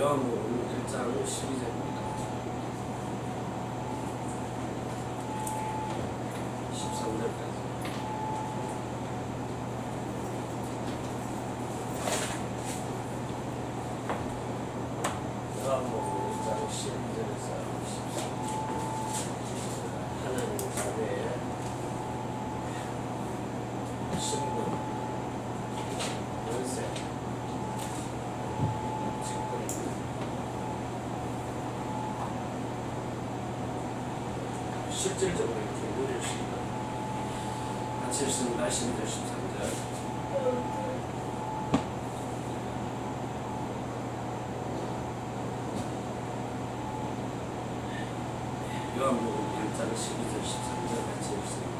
요한복음 1장 12절입니다. 13절까지. 요한복음 1장 12절에서 13절. 하나님 사회의 신분, 권세, 직분입니다. 실질적으로 이렇게 누릴 수 있는 같이 읽습니다. 12절 13절. 요한복음 1장 12절 13절 같이 읽습니다.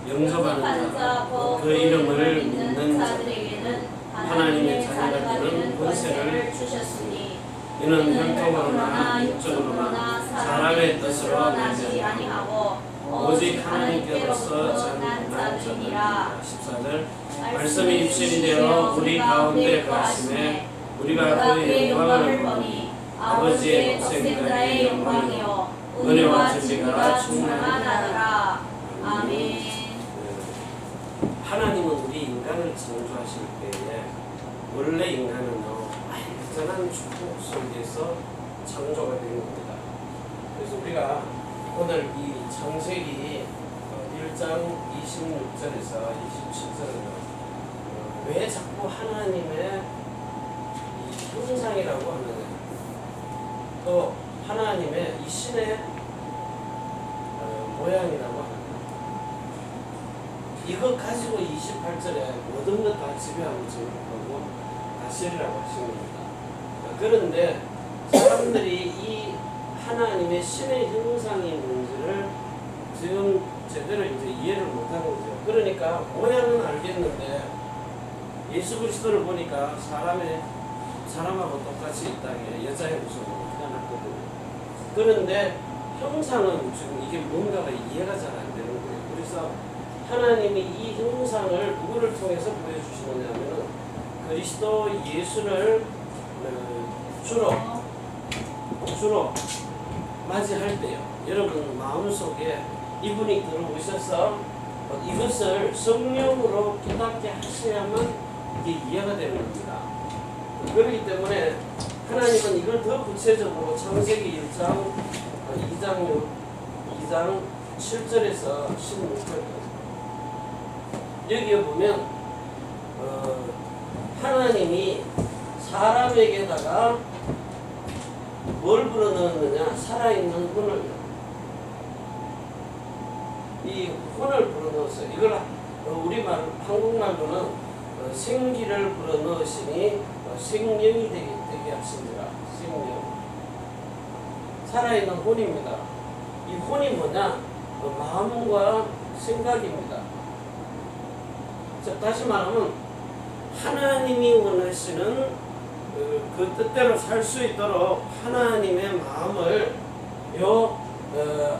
영접하는 자, 그 이름을 믿는 자들에게는 하나님의 자녀가 되는 권세를 주셨으니 이는 혈통으로나 육적으로나 사람의 뜻으로 나지 아니하고 오직 하나님께로서 난 자들이니라. 14절. 말씀이 입술이 되어 우리 가운데 거하심에 우리가 그의 영광을 보니 아버지의 독생자의 영광이요 은혜와 진리가 충만하더라. 아멘. 하나님은 우리 인간을 창조하실 때에 원래 인간은요 완전한 축복 속에서 창조가 되는 겁니다. 그래서 우리가 오늘 이 창세기 1장 26절에서 27절은 왜 자꾸 하나님의 이 형상이라고 하느냐, 또 하나님의 이 신의 모양이라고 하느냐, 이거 가지고 28절에 모든 것 다 지배하고 정복하고 다스리라고 하신 겁니다. 그런데 사람들이 이 하나님의 신의 형상이 있는지를 지금 제대로 이제 이해를 못하는 거죠. 그러니까 모양은 알겠는데 예수 그리스도를 보니까 사람하고 똑같이 이 땅에 여자의 모습으로 태어났거든요. 그런데 형상은 지금 이게 뭔가가 이해가 잘 안 되는 거예요. 그래서 하나님이 이 형상을 누구를 통해서 보여주시느냐면 그리스도 예수를 주로 맞이할 때요. 여러분 마음속에 이분이 들어오셔서 이것을 성령으로 깨닫게 하셔야만 이게 이해가 되는 겁니다. 그렇기 때문에 하나님은 이걸 더 구체적으로 창세기 2장 7절에서 16절까지 여기에 보면 하나님이 사람에게다가 뭘 불어넣었느냐, 살아있는 혼을, 이 혼을 불어넣었어요. 이걸 우리말 한국말로는 생기를 불어넣으시니 생명이 되게 하시니라. 생명, 살아있는 혼입니다. 이 혼이 뭐냐? 마음과 생각입니다. 다시 말하면 하나님이 원하시는 그 뜻대로 살 수 있도록 하나님의 마음을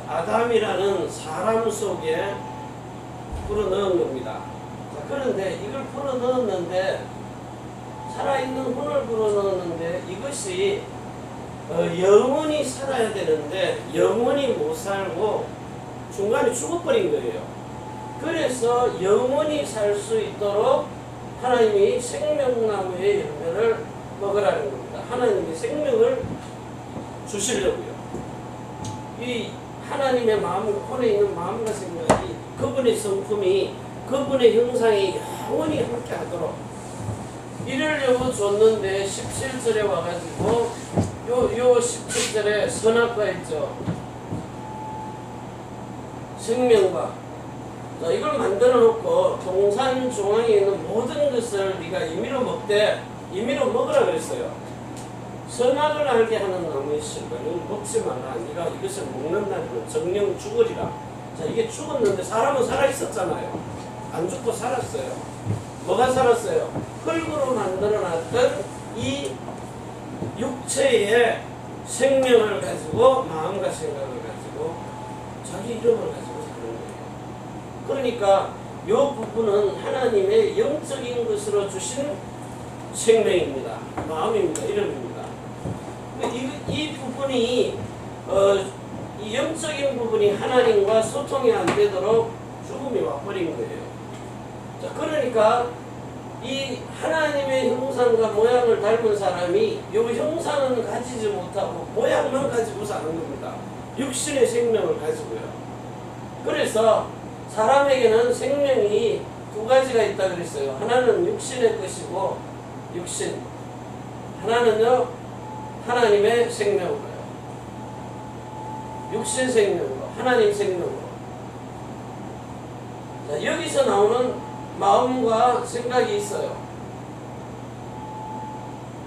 아담이라는 사람 속에 불어넣은 겁니다. 그런데 이걸 불어넣었는데, 살아있는 혼을 불어넣었는데 이것이 영원히 살아야 되는데 영원히 못 살고 중간에 죽어버린 거예요. 그래서 영원히 살 수 있도록 하나님이 생명나무의 열매를 먹으라는 겁니다. 하나님이 생명을 주시려고요. 이 하나님의 마음, 혼에 있는 마음과 생각이, 그분의 성품이, 그분의 형상이 영원히 함께 하도록 이러려고 줬는데 17절에 와가지고 요 17절에 선악과 있죠. 생명과. 자, 이걸 만들어 놓고 동산 중앙에 있는 모든 것을 네가 임의로 먹되 임의로 먹으라 그랬어요. 선악을 알게 하는 나무의 실과는 먹지 마라. 네가 이것을 먹는 날은 정령 죽으리라. 자, 이게 죽었는데 사람은 살아있었잖아요. 안 죽고 살았어요. 뭐가 살았어요? 흙으로 만들어놨던 이 육체의 생명을 가지고, 마음과 생각을 가지고 자기 이름을 가지고 사는 거예요. 그러니까 이 부분은 하나님의 영적인 것으로 주신 생명입니다. 마음입니다. 이름입니다. 육군이 이 영적인 부분이 하나님과 소통이 안 되도록 죽음이 와버린 거예요. 자, 그러니까 이 하나님의 형상과 모양을 닮은 사람이 이 형상은 가지지 못하고 모양만 가지고 사는 겁니다. 육신의 생명을 가지고요. 그래서 사람에게는 생명이 두 가지가 있다 그랬어요. 하나는 육신의 것이고 육신, 하나는요 하나님의 생명으로요. 육신 생명으로, 하나님 생명으로. 자, 여기서 나오는 마음과 생각이 있어요.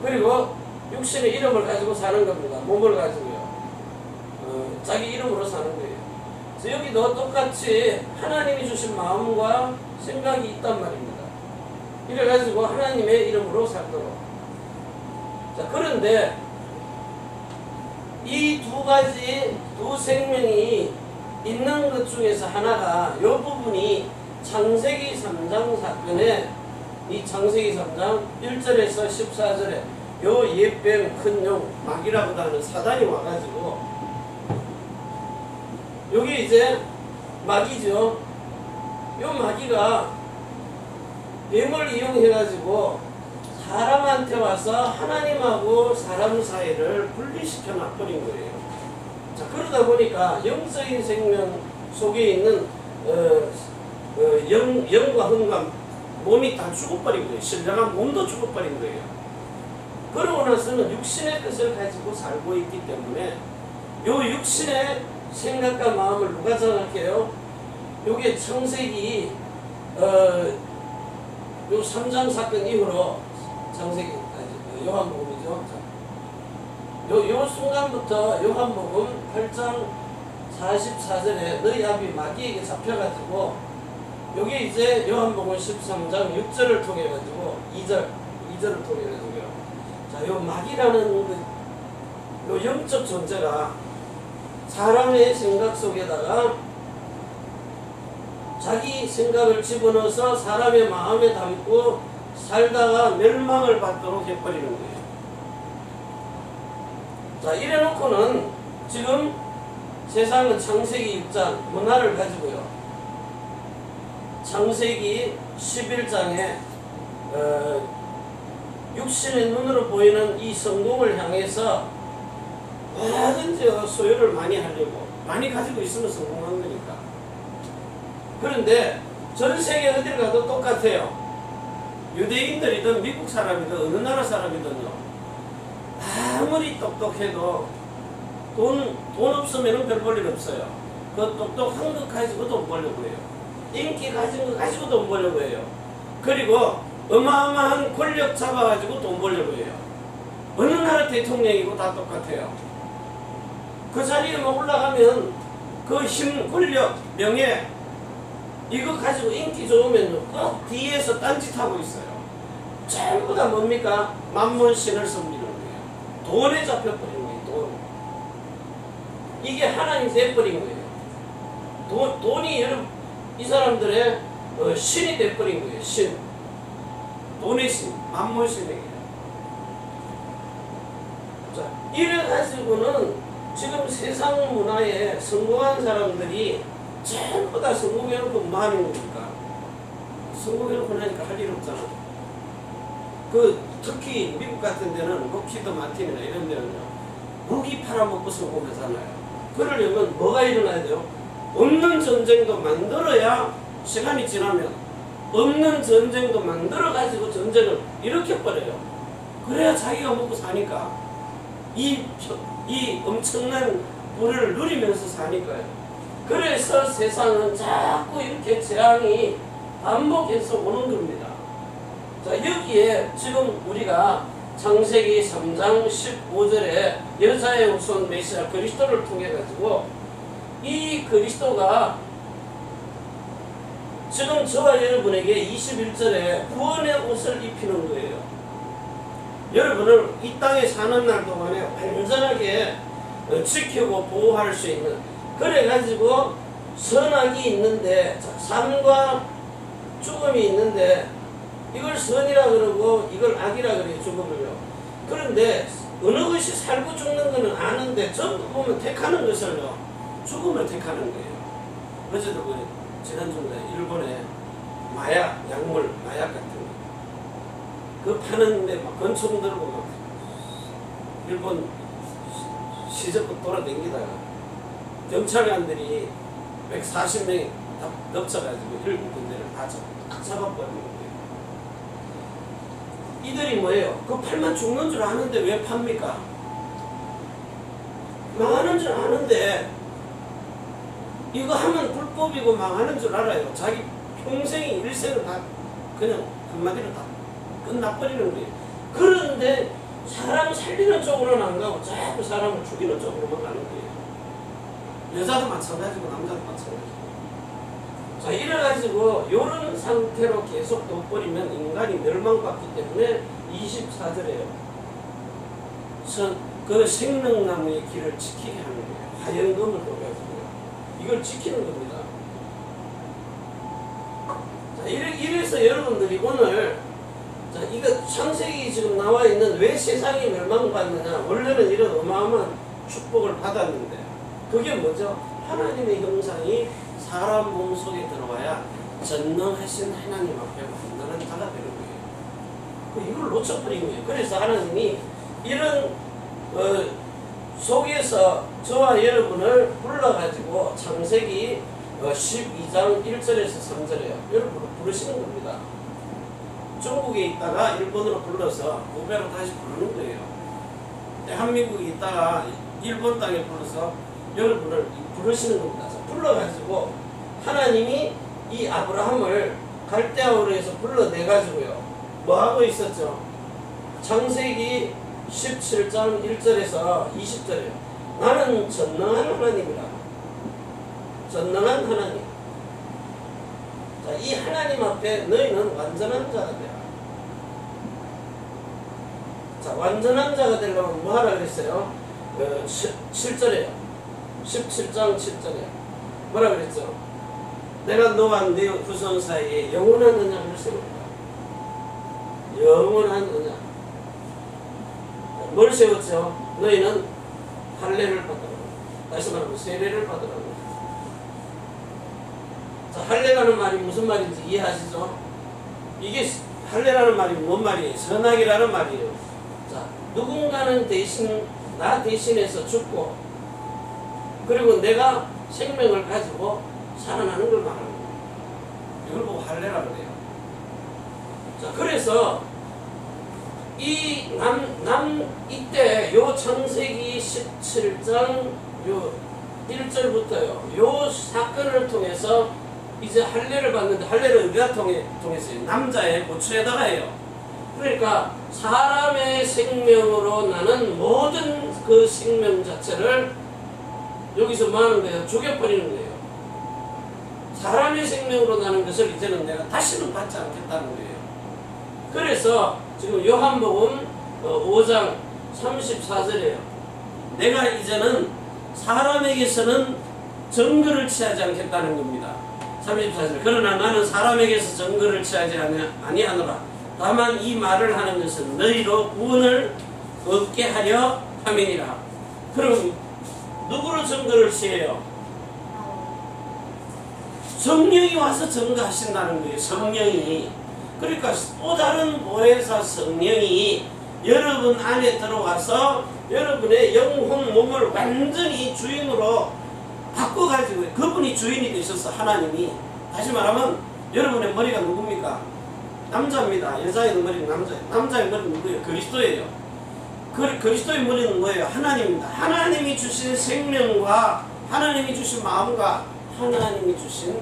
그리고 육신의 이름을 가지고 사는 겁니다. 몸을 가지고요. 자기 이름으로 사는 거예요. 그래서 여기도 똑같이 하나님이 주신 마음과 생각이 있단 말입니다. 이래가지고 하나님의 이름으로 살도록. 자, 그런데 이 두 가지, 두 생명이 있는 것 중에서 하나가 이 부분이 창세기 3장 사건에 이 창세기 3장 1절에서 14절에 요 옛뱀 큰 용 마귀라고 하는 사단이 와가지고 여기 이제 마귀죠. 요 마귀가 뱀을 이용해가지고 사람한테 와서 하나님하고 사람 사이를 분리시켜 놔버린 거예요. 자, 그러다 보니까 영적인 생명 속에 있는 영과 흥과 몸이 다 죽어버린 거예요. 신령한 몸도 죽어버린 거예요. 그러고 나서는 육신의 뜻을 가지고 살고 있기 때문에 요 육신의 생각과 마음을 누가 장악해요? 요게 창세기 요 3장 사건 이후로 창세기 요한복음이죠. 요 순간부터 요한복음 8장 44절에 너희 아비 마귀에게 잡혀가지고 여기 이제 요한복음 13장 6절을 통해 가지고 2절을 통해 가지고요. 자, 요 마귀라는 요 영적 존재가 사람의 생각 속에다가 자기 생각을 집어넣어서 사람의 마음에 담고 살다가 멸망을 받도록 해버리는 거예요. 자, 이래놓고는 지금 세상은 창세기 6장 문화를 가지고요. 창세기 11장에 육신의 눈으로 보이는 이 성공을 향해서 뭐든지 소유를 많이 하려고 많이 가지고 있으면 성공한 거니까. 그런데 전 세계 어딜 가도 똑같아요. 유대인들이든 미국 사람이든 어느 나라 사람이든요. 아무리 똑똑해도 돈 없으면 별 볼 일 없어요. 그 똑똑한 거 가지고 돈 벌려고 해요. 인기 가진 거 가지고 돈 벌려고 해요. 그리고 어마어마한 권력 잡아가지고 돈 벌려고 해요. 어느 나라 대통령이고 다 똑같아요. 그 자리에만 올라가면 그 힘, 권력, 명예 이거 가지고 인기 좋으면요 꼭 뒤에서 딴짓하고 있어요. 전부 다 뭡니까? 만몬신을 섬기는 거예요. 돈에 잡혀버린 거예요. 돈. 이게 하나님 돼버린 거예요. 돈이 이 사람들의 신이 돼버린 거예요. 신. 돈의 신, 만몬신에게. 자, 이래가지고는 지금 세상 문화에 성공한 사람들이 전부 다 성공해놓고 뭐 하는 겁니까? 성공해놓고 나니까 할 일 없잖아. 특히 미국 같은 데는 록히드 마틴이나 이런 데는요, 무기 팔아먹고 성공하잖아요. 그러려면 뭐가 일어나야 돼요? 없는 전쟁도 만들어야 시간이 지나면 없는 전쟁도 만들어가지고 전쟁을 일으켜버려요. 그래야 자기가 먹고 사니까. 이 엄청난 부를 누리면서 사니까요. 그래서 세상은 자꾸 이렇게 재앙이 반복해서 오는 겁니다. 자, 여기에 지금 우리가 창세기 3장 15절에 여자의 후손 메시아 그리스도를 통해 가지고 이 그리스도가 지금 저와 여러분에게 21절에 구원의 옷을 입히는 거예요. 여러분을 이 땅에 사는 날 동안에 완전하게 지키고 보호할 수 있는, 그래가지고 선악이 있는데, 삶과 죽음이 있는데 이걸 선이라 그러고 이걸 악이라 그래요. 죽음을요. 그런데 어느 것이 살고 죽는 것은 아는데 전부 보면 택하는 것을요 죽음을 택하는 거예요. 어제도 그 지난주에 일본에 마약, 약물, 마약 같은 거 그 파는데 막 권총 들고 막 일본 시저껏 돌아다니다가 경찰관들이 140명이 다 덮쳐가지고 일본 군대를 다 잡아버리는 거예요. 이들이 뭐예요? 그 팔면 죽는 줄 아는데 왜 팝니까? 망하는 줄 아는데 이거 하면 불법이고 망하는 줄 알아요. 자기 평생이 일생을 다 그냥 한마디로 다 끝나버리는 거예요. 그런데 사람 살리는 쪽으로는 안 가고 자꾸 사람을 죽이는 쪽으로만 가는 거예요. 여자도 마찬가지고 남자도 마찬가지고. 자, 이래가지고 이런 상태로 계속 둬버리면 인간이 멸망받기 때문에 24절에요. 그 생명나무의 길을 지키게 하는 거예요. 화영금을 넣어가지고 이걸 지키는 겁니다. 자, 이래서 여러분들이 오늘 자, 이거 창세기 지금 나와 있는 왜 세상이 멸망받느냐? 원래는 이런 어마어마한 축복을 받았는데 그게 뭐죠? 하나님의 형상이 사람 몸속에 들어와야 전능하신 하나님 앞에 완전한 자가 되는 거예요. 이걸 놓쳐버린 거예요. 그래서 하나님이 이런 속에서 저와 여러분을 불러가지고 창세기 12장 1절에서 3절에요. 여러분을 부르시는 겁니다. 중국에 있다가 일본으로 불러서 고배로 다시 부르는 거예요. 대한민국에 있다가 일본 땅에 불러서 여러분을 부르시는 겁니다. 불러가지고 하나님이 이 아브라함을 갈대아우르에서 불러내가지고요. 뭐 하고 있었죠? 창세기 17장 1절에서 20절에요. 나는 전능한 하나님이라. 전능한 하나님. 자, 이 하나님 앞에 너희는 완전한 자가 되라. 자, 완전한 자가 되려면 뭐 하라 그랬어요? 7절에요. 17장 7절에 뭐라 그랬죠? 내가 너와 네 후손 사이에 영원한 언약을 세운다. 영원한 언약. 뭘 세웠죠? 너희는 할례를 받으라고. 다시 말하면 세례를 받으라고. 자, 할례라는 말이 무슨 말인지 이해하시죠? 이게 할례라는 말이 뭔 말이에요? 선악이라는 말이에요. 자, 누군가는 나 대신해서 죽고 그리고 내가 생명을 가지고 살아나는 걸 말하는 거예요. 이걸 보고 할례라고 해요. 자, 그래서 이때 요 창세기 17장 요 1절부터요. 요 사건을 통해서 이제 할례를 받는데 할례를 어디다 통했어요? 남자의 고추에다가 해요. 그러니까 사람의 생명으로 나는 모든 그 생명 자체를 여기서 뭐 하는 거예요? 죽여버리는 거예요. 사람의 생명으로 나는 것을 이제는 내가 다시는 받지 않겠다는 거예요. 그래서 지금 요한복음 5장 34절이에요. 내가 이제는 사람에게서는 증거를 취하지 않겠다는 겁니다. 34절. 그러나 나는 사람에게서 증거를 취하지 아니하노라. 다만 이 말을 하는 것은 너희로 구원을 얻게 하려 함이니라. 그럼 누구로 증거를 취해요? 성령이 와서 증거하신다는 거예요. 성령이. 그러니까 또 다른 보혜사 성령이 여러분 안에 들어와서 여러분의 영혼 몸을 완전히 주인으로 바꿔가지고 그분이 주인이 되셔서 하나님이 다시 말하면 여러분의 머리가 누굽니까? 남자입니다. 여자의 머리는 남자예요. 남자의 머리는 누구예요? 그리스도예요. 그리스도의 머리는 뭐예요? 하나님입니다. 하나님이 주신 생명과 하나님이 주신 마음과 하나님이 주신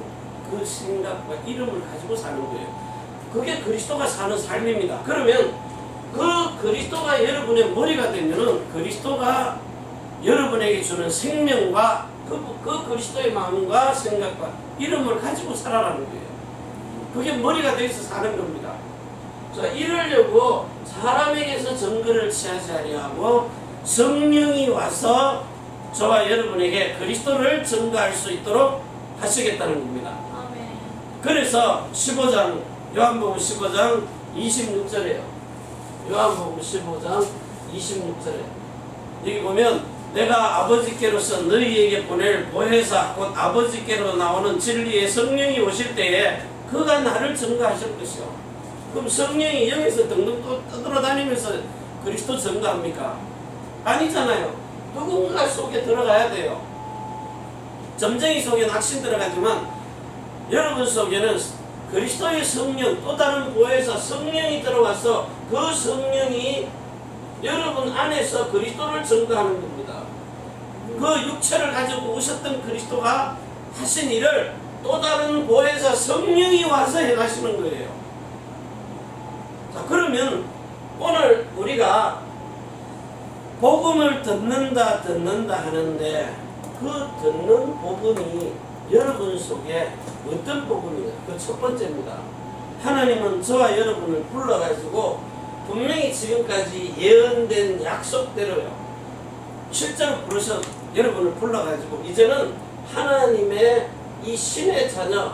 그 생각과 이름을 가지고 사는 거예요. 그게 그리스도가 사는 삶입니다. 그러면 그 그리스도가 여러분의 머리가 되면은 그리스도가 여러분에게 주는 생명과 그 그리스도의 마음과 생각과 이름을 가지고 살아가는 거예요. 그게 머리가 되어서 사는 겁니다. 자, 이러려고 사람에게서 증거를 취하지 아니하고 성령이 와서 저와 여러분에게 그리스도를 증거할 수 있도록 하시겠다는 겁니다. 아멘. 그래서 15장 요한복음 15장 26절이에요. 요한복음 15장 26절에 여기 보면 내가 아버지께로서 너희에게 보낼 보혜사 곧 아버지께로 나오는 진리의 성령이 오실 때에 그가 나를 증거하실 것이요. 그럼 성령이 영에서 등등 떠돌아다니면서 그리스도 증거합니까? 아니잖아요. 누군가 속에 들어가야 돼요. 점쟁이 속에 낚시 들어가지만 여러분 속에는 그리스도의 성령, 또 다른 보혜사 성령이 들어와서 그 성령이 여러분 안에서 그리스도를 증거하는 겁니다. 그 육체를 가지고 오셨던 그리스도가 하신 일을 또 다른 보혜사 성령이 와서 해가시는 거예요. 자, 그러면 오늘 우리가 복음을 듣는다 하는데 그 듣는 복음이 여러분 속에 어떤 복음이냐? 그 첫 번째입니다. 하나님은 저와 여러분을 불러가지고 분명히 지금까지 예언된 약속대로요. 실제로 부르셔 여러분을 불러가지고 이제는 하나님의 이 신의 자녀,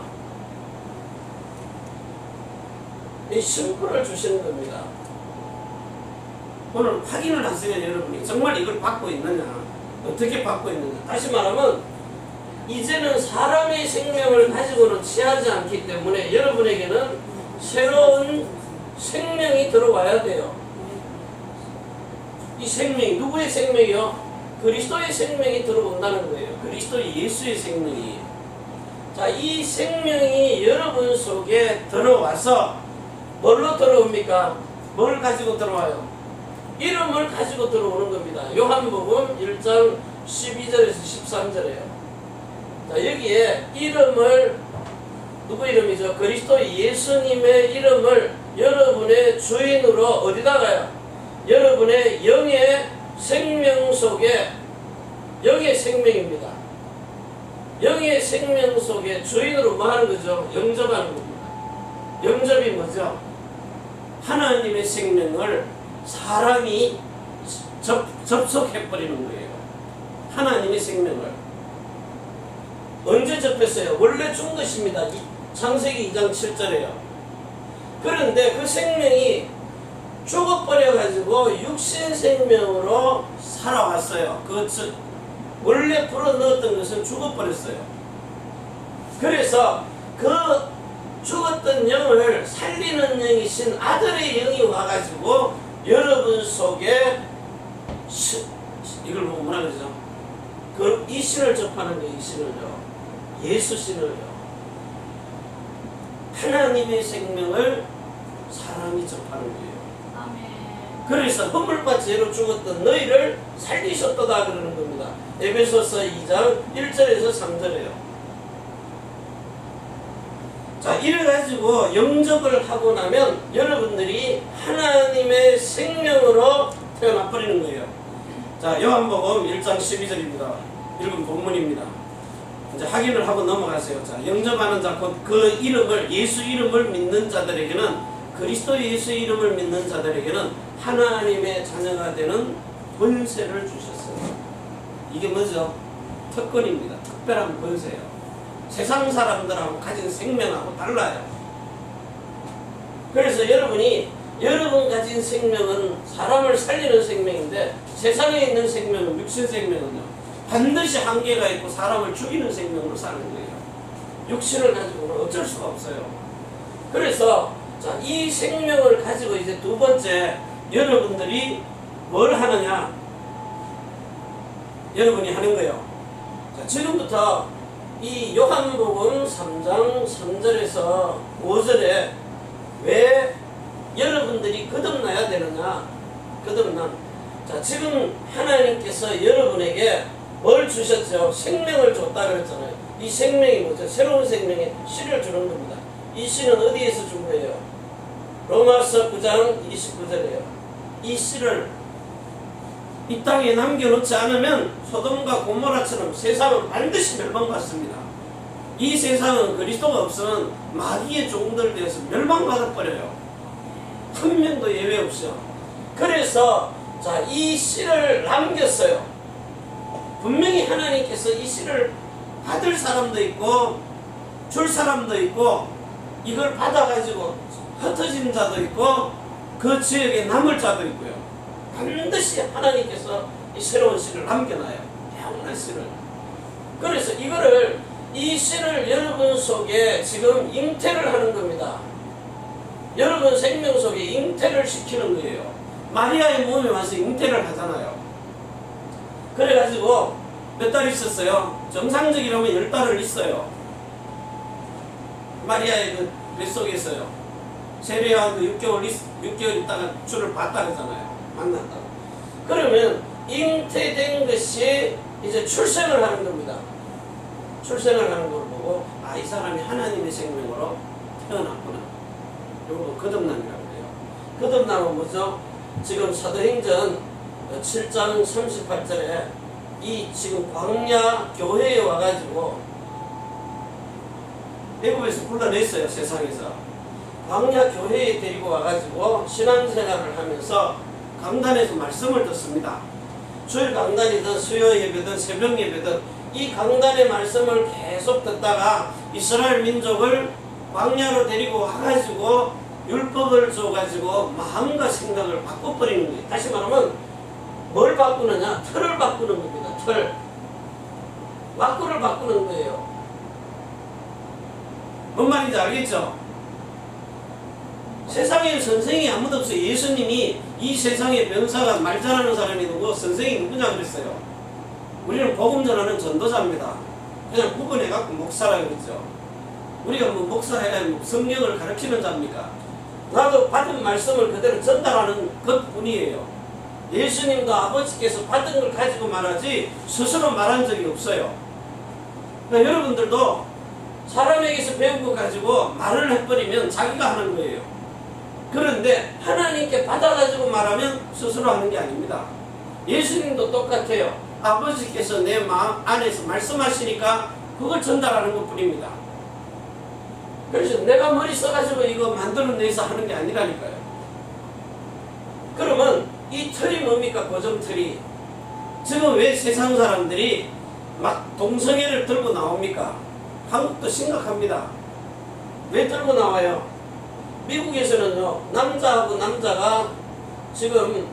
이 신분을 주시는 겁니다. 오늘 확인을 하세요. 여러분이 정말 이걸 받고 있느냐, 어떻게 받고 있느냐. 다시 말하면 이제는 사람의 생명을 가지고는 취하지 않기 때문에 여러분에게는 새로운 생명이 들어와야 돼요. 이 생명이 누구의 생명이요? 그리스도의 생명이 들어온다는 거예요. 그리스도 예수의 생명이. 자, 이 생명이 여러분 속에 들어와서 뭘로 들어옵니까? 뭘 가지고 들어와요? 이름을 가지고 들어오는 겁니다. 요한복음 1장 12절에서 13절에요. 자, 여기에 이름을, 누구 이름이죠? 그리스도 예수님의 이름을 여러분의 주인으로 어디다가요? 여러분의 영의 생명 속에, 영의 생명입니다. 영의 생명 속에 주인으로 뭐 하는 거죠? 영접하는 겁니다. 영접이 뭐죠? 하나님의 생명을 사람이 접속해버리는 거예요. 하나님의 생명을. 언제 접했어요? 원래 준 것입니다. 창세기 2장 7절에요. 그런데 그 생명이 죽어버려가지고 육신 생명으로 살아왔어요. 원래 불어넣었던 것은 죽어버렸어요. 그래서 그 죽었던 영을 살리는 영이신 아들의 영이 와가지고 여러분 속에 이걸 보고 뭐라 그러죠? 이 신을 접하는 거예요. 이 신을요. 예수 신을요. 하나님의 생명을 사람이 접하는 거예요. 그래서 허물과 죄로 죽었던 너희를 살리셨도다 그러는 겁니다. 에베소서 2장 1절에서 3절에요. 자, 이래가지고 영접을 하고 나면 여러분들이 하나님의 생명으로 태어나버리는 거예요. 자, 요한복음 1장 12절입니다. 읽은 본문입니다. 이제 확인을 하고 넘어가세요. 자, 영접하는 자, 곧 그 이름을, 예수 이름을 믿는 자들에게는, 그리스도 예수 이름을 믿는 자들에게는 하나님의 자녀가 되는 권세를 주셨어요. 이게 뭐죠? 특권입니다. 특별한 권세예요. 세상 사람들하고 가진 생명하고 달라요. 그래서 여러분이, 여러분 가진 생명은 사람을 살리는 생명인데 세상에 있는 생명은, 육신 생명은요, 반드시 한계가 있고 사람을 죽이는 생명으로 사는 거예요. 육신을 가지고는 어쩔 수가 없어요. 그래서 자, 이 생명을 가지고 이제 두 번째, 여러분들이 뭘 하느냐? 여러분이 하는 거예요. 자, 지금부터 이 요한복음 3장 3절에서 5절에 왜 여러분들이 거듭나야 되느냐? 자, 지금 하나님께서 여러분에게 뭘 주셨죠? 생명을 줬다 그랬잖아요. 이 생명이 뭐죠? 새로운 생명에 씨를 주는 겁니다. 이 씨는 어디에서 준 거예요? 로마서 9장 29절이에요. 이 씨를 이 땅에 남겨놓지 않으면 소돔과 고모라처럼 세상은 반드시 멸망받습니다. 이 세상은 그리스도가 없으면 마귀의 종들 되어서 멸망받아버려요. 한 명도 예외 없이요. 그래서 자, 이 씨를 남겼어요. 분명히 하나님께서 이 씨를 받을 사람도 있고 줄 사람도 있고 이걸 받아가지고 흩어진 자도 있고 그 지역에 남을 자도 있고요. 반드시 하나님께서 이 새로운 씨를 남겨놔요. 영원한 씨를. 그래서 이거를 이 씨를 여러분 속에 지금 잉태를 하는 겁니다. 여러분 생명 속에 잉태를 시키는 거예요. 마리아의 몸에 와서 잉태를 하잖아요. 그래가지고 몇 달 있었어요? 정상적이라면 10달을 있어요. 마리아의 그 뱃속에서요. 세례요한도 6개월 있다가 주를 봤다 그러잖아요. 만났다고. 그러면 잉태된 것이 이제 출생을 하는 겁니다. 출생을 하는 걸 보고 아, 이 사람이 하나님의 생명으로 태어났구나. 이거 거듭남이라고 해요. 거듭남은 뭐죠? 지금 사도행전 7장 38절에 이 지금 광야 교회에 와가지고 애굽에서 불러냈어요. 세상에서 광야 교회에 데리고 와가지고 신앙생활을 하면서 강단에서 말씀을 듣습니다. 주일 강단이든 수요 예배든 새벽 예배든 이 강단의 말씀을 계속 듣다가 이스라엘 민족을 광야로 데리고 와가지고 율법을 줘가지고 마음과 생각을 바꿔버리는 거예요. 다시 말하면 뭘 바꾸느냐? 틀을 바꾸는 겁니다. 틀. 와꾸를 바꾸는 거예요. 뭔 말인지 알겠죠? 세상에 선생이 아무도 없어요. 예수님이 이 세상의 병사가 말 잘하는 사람이 누구, 선생이 누구냐 그랬어요. 우리는 복음 전하는 전도자입니다. 그냥 구분해갖고 목사라 그랬죠. 우리가 뭐 목사해야 뭐 성령을 가르치는 자입니까? 나도 받은 말씀을 그대로 전달하는 것뿐이에요. 예수님도 아버지께서 받은 걸 가지고 말하지 스스로 말한 적이 없어요. 그러니까 여러분들도 사람에게서 배운 거 가지고 말을 해버리면 자기가 하는 거예요. 그런데 하나님께 받아가지고 말하면 스스로 하는 게 아닙니다. 예수님도 똑같아요. 아버지께서 내 마음 안에서 말씀하시니까 그걸 전달하는 것 뿐입니다. 그래서 내가 머리 써가지고 이거 만들어내서 하는 게 아니라니까요. 그러면 이 틀이 뭡니까? 고정틀이. 지금 왜 세상 사람들이 막 동성애를 들고 나옵니까? 한국도 심각합니다. 왜 들고 나와요? 미국에서는요, 남자하고 남자가 지금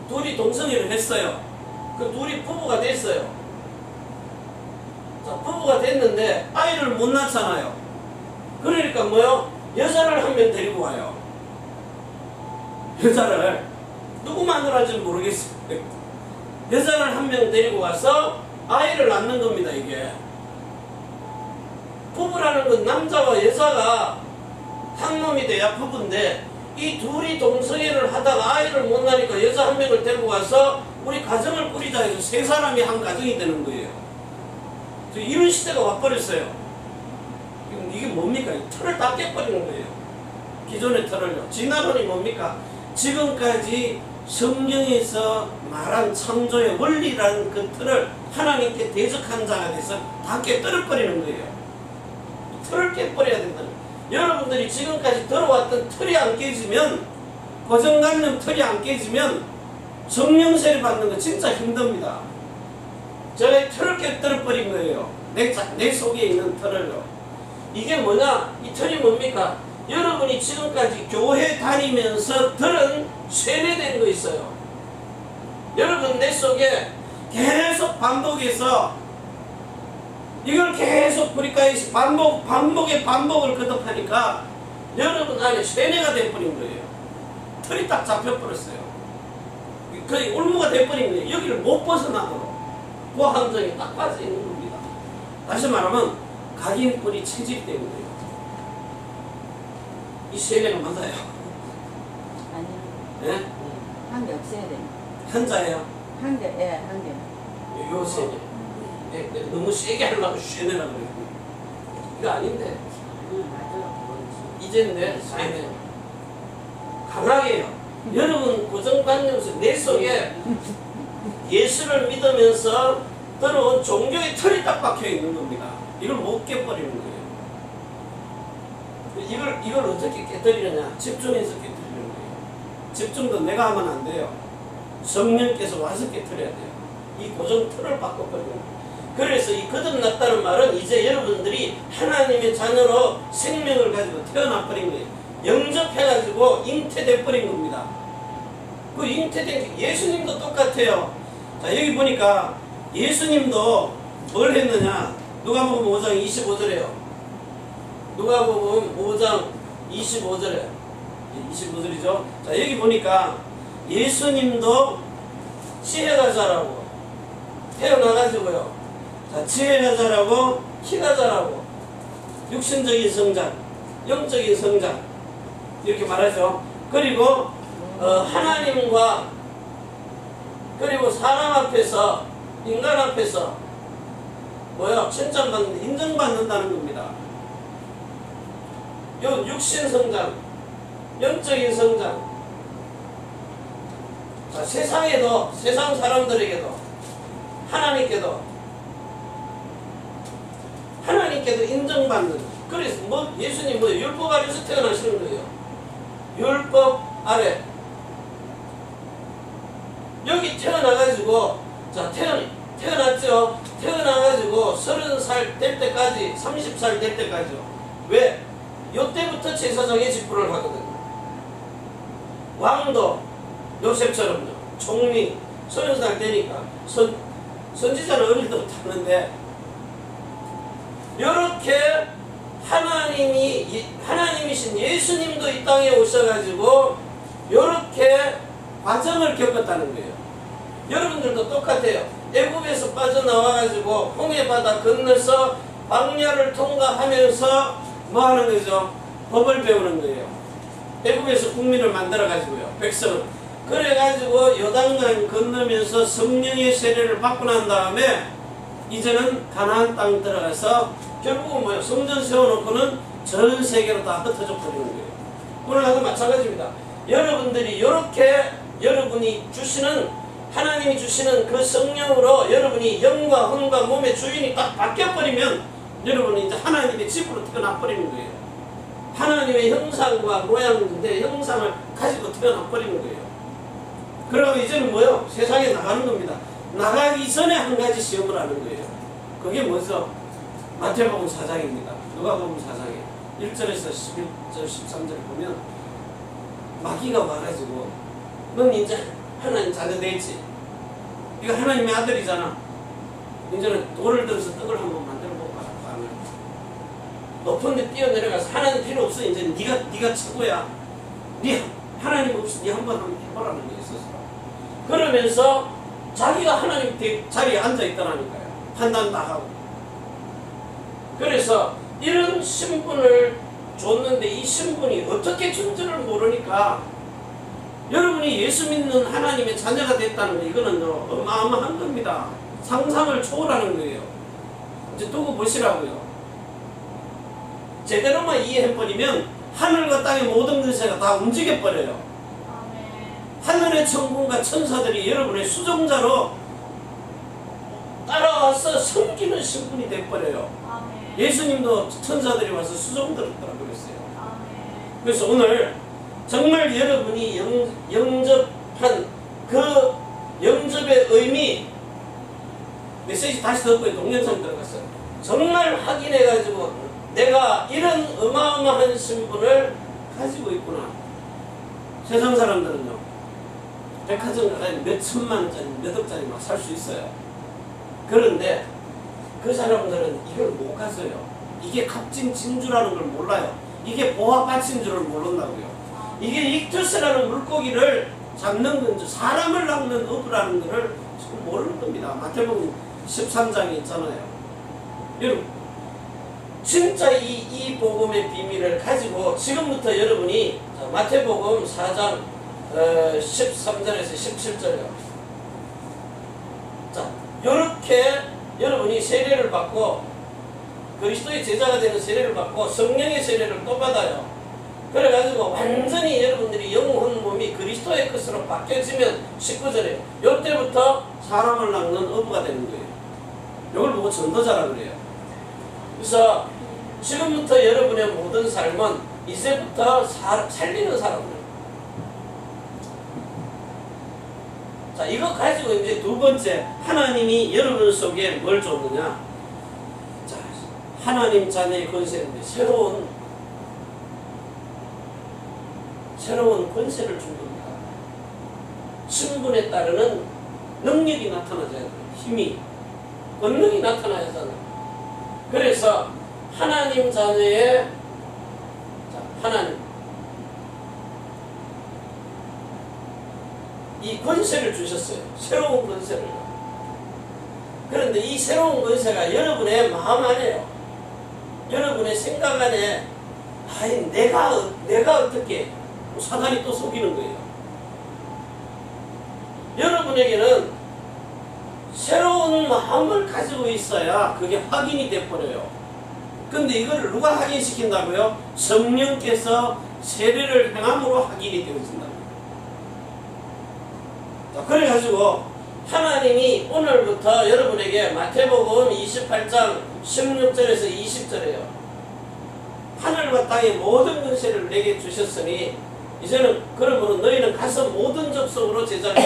둘이 동성애를 했어요. 그 둘이 부부가 됐어요. 자, 부부가 됐는데 아이를 못 낳잖아요. 그러니까 뭐요? 여자를 한 명 데리고 와요. 여자를 누구 마누라인지 모르겠어요. 여자를 한 명 데리고 와서 아이를 낳는 겁니다. 이게 부부라는 건 남자와 여자가 한 놈이 돼야 부부인데 이 둘이 동성애를 하다가 아이를 못 낳으니까 여자 한 명을 데리고 와서 우리 가정을 꾸리자 해서 세 사람이 한 가정이 되는 거예요. 이런 시대가 와버렸어요. 이게 뭡니까? 틀을 다 깨버리는 거예요. 기존의 틀을요. 진화론이 뭡니까? 지금까지 성경에서 말한 창조의 원리라는 그 틀을 하나님께 대적한 자가 돼서 다 깨뜨려버리는 거예요. 틀을 깨버려야 된다는 거예요. 여러분들이 지금까지 들어왔던 틀이 안 깨지면, 고정관념 틀이 안 깨지면 성령세를 받는 거 진짜 힘듭니다. 제가 틀을 깨뜨려버린 거예요. 내 속에 있는 틀을요. 이게 뭐냐? 이 틀이 뭡니까? 여러분이 지금까지 교회 다니면서 들은 세뇌된 거 있어요. 여러분 내 속에 계속 반복해서 이걸 계속 그러니까 반복의 반복을 거듭하니까 여러분 안에 세뇌가 돼버린 거예요. 틀이 딱 잡혀버렸어요. 거의 올무가 돼버린 거예요. 여기를 못 벗어나도록 그 함정이 딱 빠져 있는 겁니다. 다시 말하면 각인뿌리 체질 때문에요. 이 세뇌가 맞아요. 아니요. 예? 한 개 없애야 돼. 한자예요. 한 개, 예, 한 개. 요 세뇌. 네, 너무 세게 하려고 세뇌라고 그래요. 이거 아닌데. 맞아. 이제는 세뇌. 강하게 해요. 여러분 고정관념에서 내 속에 예수를 믿으면서 들어온 종교의 틀이 딱 박혀 있는 겁니다. 이걸 못 깨버리는 거예요. 이걸 어떻게 깨뜨리느냐? 집중해서 깨뜨리는 거예요. 집중도 내가 하면 안 돼요. 성령께서 와서 깨뜨려야 돼요. 이 고정 틀을 바꿔버리는 거예요. 그래서 이 거듭났다는 말은 이제 여러분들이 하나님의 자녀로 생명을 가지고 태어나버린 거예요. 영접해가지고 잉태돼버린 겁니다. 그 잉태된 예수님도 똑같아요. 자, 여기 보니까 예수님도 뭘 했느냐? 누가복음 5장 25절에요. 누가복음 5장 25절에 25절이죠. 자, 여기 보니까 예수님도 지혜가 자라고 태어나가지고요. 자, 지혜가 자라고 키가 자라고 육신적인 성장, 영적인 성장 이렇게 말하죠. 그리고 하나님과 그리고 사람 앞에서 인간 앞에서 뭐야? 칭찬받는 인정받는다는 겁니다. 요 육신 성장, 영적인 성장. 자, 세상에도 세상 사람들에게도 하나님께도 인정받는. 그래서 뭐 예수님 뭐 율법 아래서 태어나시는 거예요. 율법 아래. 여기 태어나가지고 자 태어났죠. 태어나가지고 30살 될 때까지 30살 될 때까지요. 왜? 요때부터 제사장의 직분을 하거든요. 왕도 요셉처럼요. 총리 30살 되니까 선지자는 어릴 때부터 하는데 이렇게 하나님이신 예수님도 이 땅에 오셔가지고 이렇게 과정을 겪었다는 거예요. 여러분들도 똑같아요. 애굽에서 빠져나와가지고 홍해바다 건너서 광야를 통과하면서 뭐 하는 거죠? 법을 배우는 거예요. 애굽에서 국민을 만들어가지고요. 백성을. 그래가지고 요단강 건너면서 성령의 세례를 받고 난 다음에 이제는 가나안 땅 들어가서 결국은 뭐예요? 성전 세워놓고는 전 세계로 다 흩어져 버리는 거예요. 오늘하고 마찬가지입니다. 여러분들이 이렇게 여러분이 주시는 하나님이 주시는 그 성령으로 여러분이 영과 혼과 몸의 주인이 딱 바뀌어버리면 여러분이 이제 하나님의 집으로 태어나 버리는 거예요. 하나님의 형상과 모양인데 형상을 가지고 태어나 버리는 거예요. 그러고 이제는 뭐요? 세상에 나가는 겁니다. 나가기 전에 한 가지 시험을 하는 거예요. 그게 뭐죠? 마태복음 4장입니다. 누가복음 4장에 1절에서 11절 13절을 보면 마귀가 와가지고 넌 이제 하나님 자녀 되지. 이거 하나님의 아들이잖아. 이제는 돌을 들어서 떡을 한번 만들어 볼까? 높은 데 뛰어내려가서 하나님 필요 없어. 이제 네가 최고야. 하나님 없이 네 한번 해보라는 게 있었어. 그러면서 자기가 하나님 자리에 앉아 있더라니까요. 판단 다 하고. 그래서 이런 신분을 줬는데 이 신분이 어떻게 준지를 모르니까 여러분이 예수 믿는 하나님의 자녀가 됐다는 거 이거는 어마어마한 겁니다. 상상을 초월하는 거예요. 이제 두고 보시라고요. 제대로만 이해해버리면 하늘과 땅의 모든 근세가 다 움직여버려요. 하늘의 천군과 천사들이 여러분의 수종자로 따라와서 섬기는 신분이 돼버려요. 예수님도 천사들이 와서 수종들었다고 그랬어요. 그래서 오늘 정말 여러분이 영접한 그 영접의 의미 메시지 다시 듣고 동영상 들어갔어요. 정말 확인해가지고 내가 이런 어마어마한 신분을 가지고 있구나. 세상 사람들은요 백화점 가서 몇 천만 원짜리 몇 억짜리 막 살 수 있어요. 그런데 그 사람들은 이걸 못 가서요. 이게 값진 진주라는 걸 몰라요. 이게 보화밭인 줄을 모른다고요. 이게 익투스라는 물고기를 잡는 건지 사람을 낚는 어부라는 것을 모르는 겁니다. 마태복음 13장에 있잖아요. 여러분 진짜 이 복음의 비밀을 가지고 지금부터 여러분이 마태복음 4장 13절에서 17절이요. 자, 요렇게 여러분이 세례를 받고 그리스도의 제자가 되는 세례를 받고 성령의 세례를 또 받아요. 그래가지고 완전히 여러분들이 영혼 몸이 그리스도의 것으로 바뀌어지면 19절에 요때부터 사람을 낚는 어부가 되는 거예요. 이걸 보고 전도자라 그래요. 그래서 지금부터 여러분의 모든 삶은 이제부터 살리는 사람들. 자, 이거 가지고 이제 두 번째, 하나님이 여러분 속에 뭘 줬느냐? 자, 하나님 자녀의 권세인데 새로운 권세를 준 겁니다. 신분에 따르는 능력이 나타나야 돼요. 힘이, 권능이 나타나야 하잖아요. 그래서 하나님 자녀의 하나님 이 권세를 주셨어요. 새로운 권세를. 그런데 이 새로운 권세가 여러분의 마음 안에요. 여러분의 생각 안에 아이 내가 어떻게 사단이 또 속이는 거예요. 여러분에게는 새로운 마음을 가지고 있어야 그게 확인이 돼버려요. 근데 이거를 누가 확인시킨다고요? 성령께서 세례를 행함으로 확인이 되어진다. 그래가지고 하나님이 오늘부터 여러분에게 마태복음 28장 16절에서 20절에요. 하늘과 땅의 모든 권세를 내게 주셨으니 이제는 그러므로 너희는 가서 모든 족속으로 제자를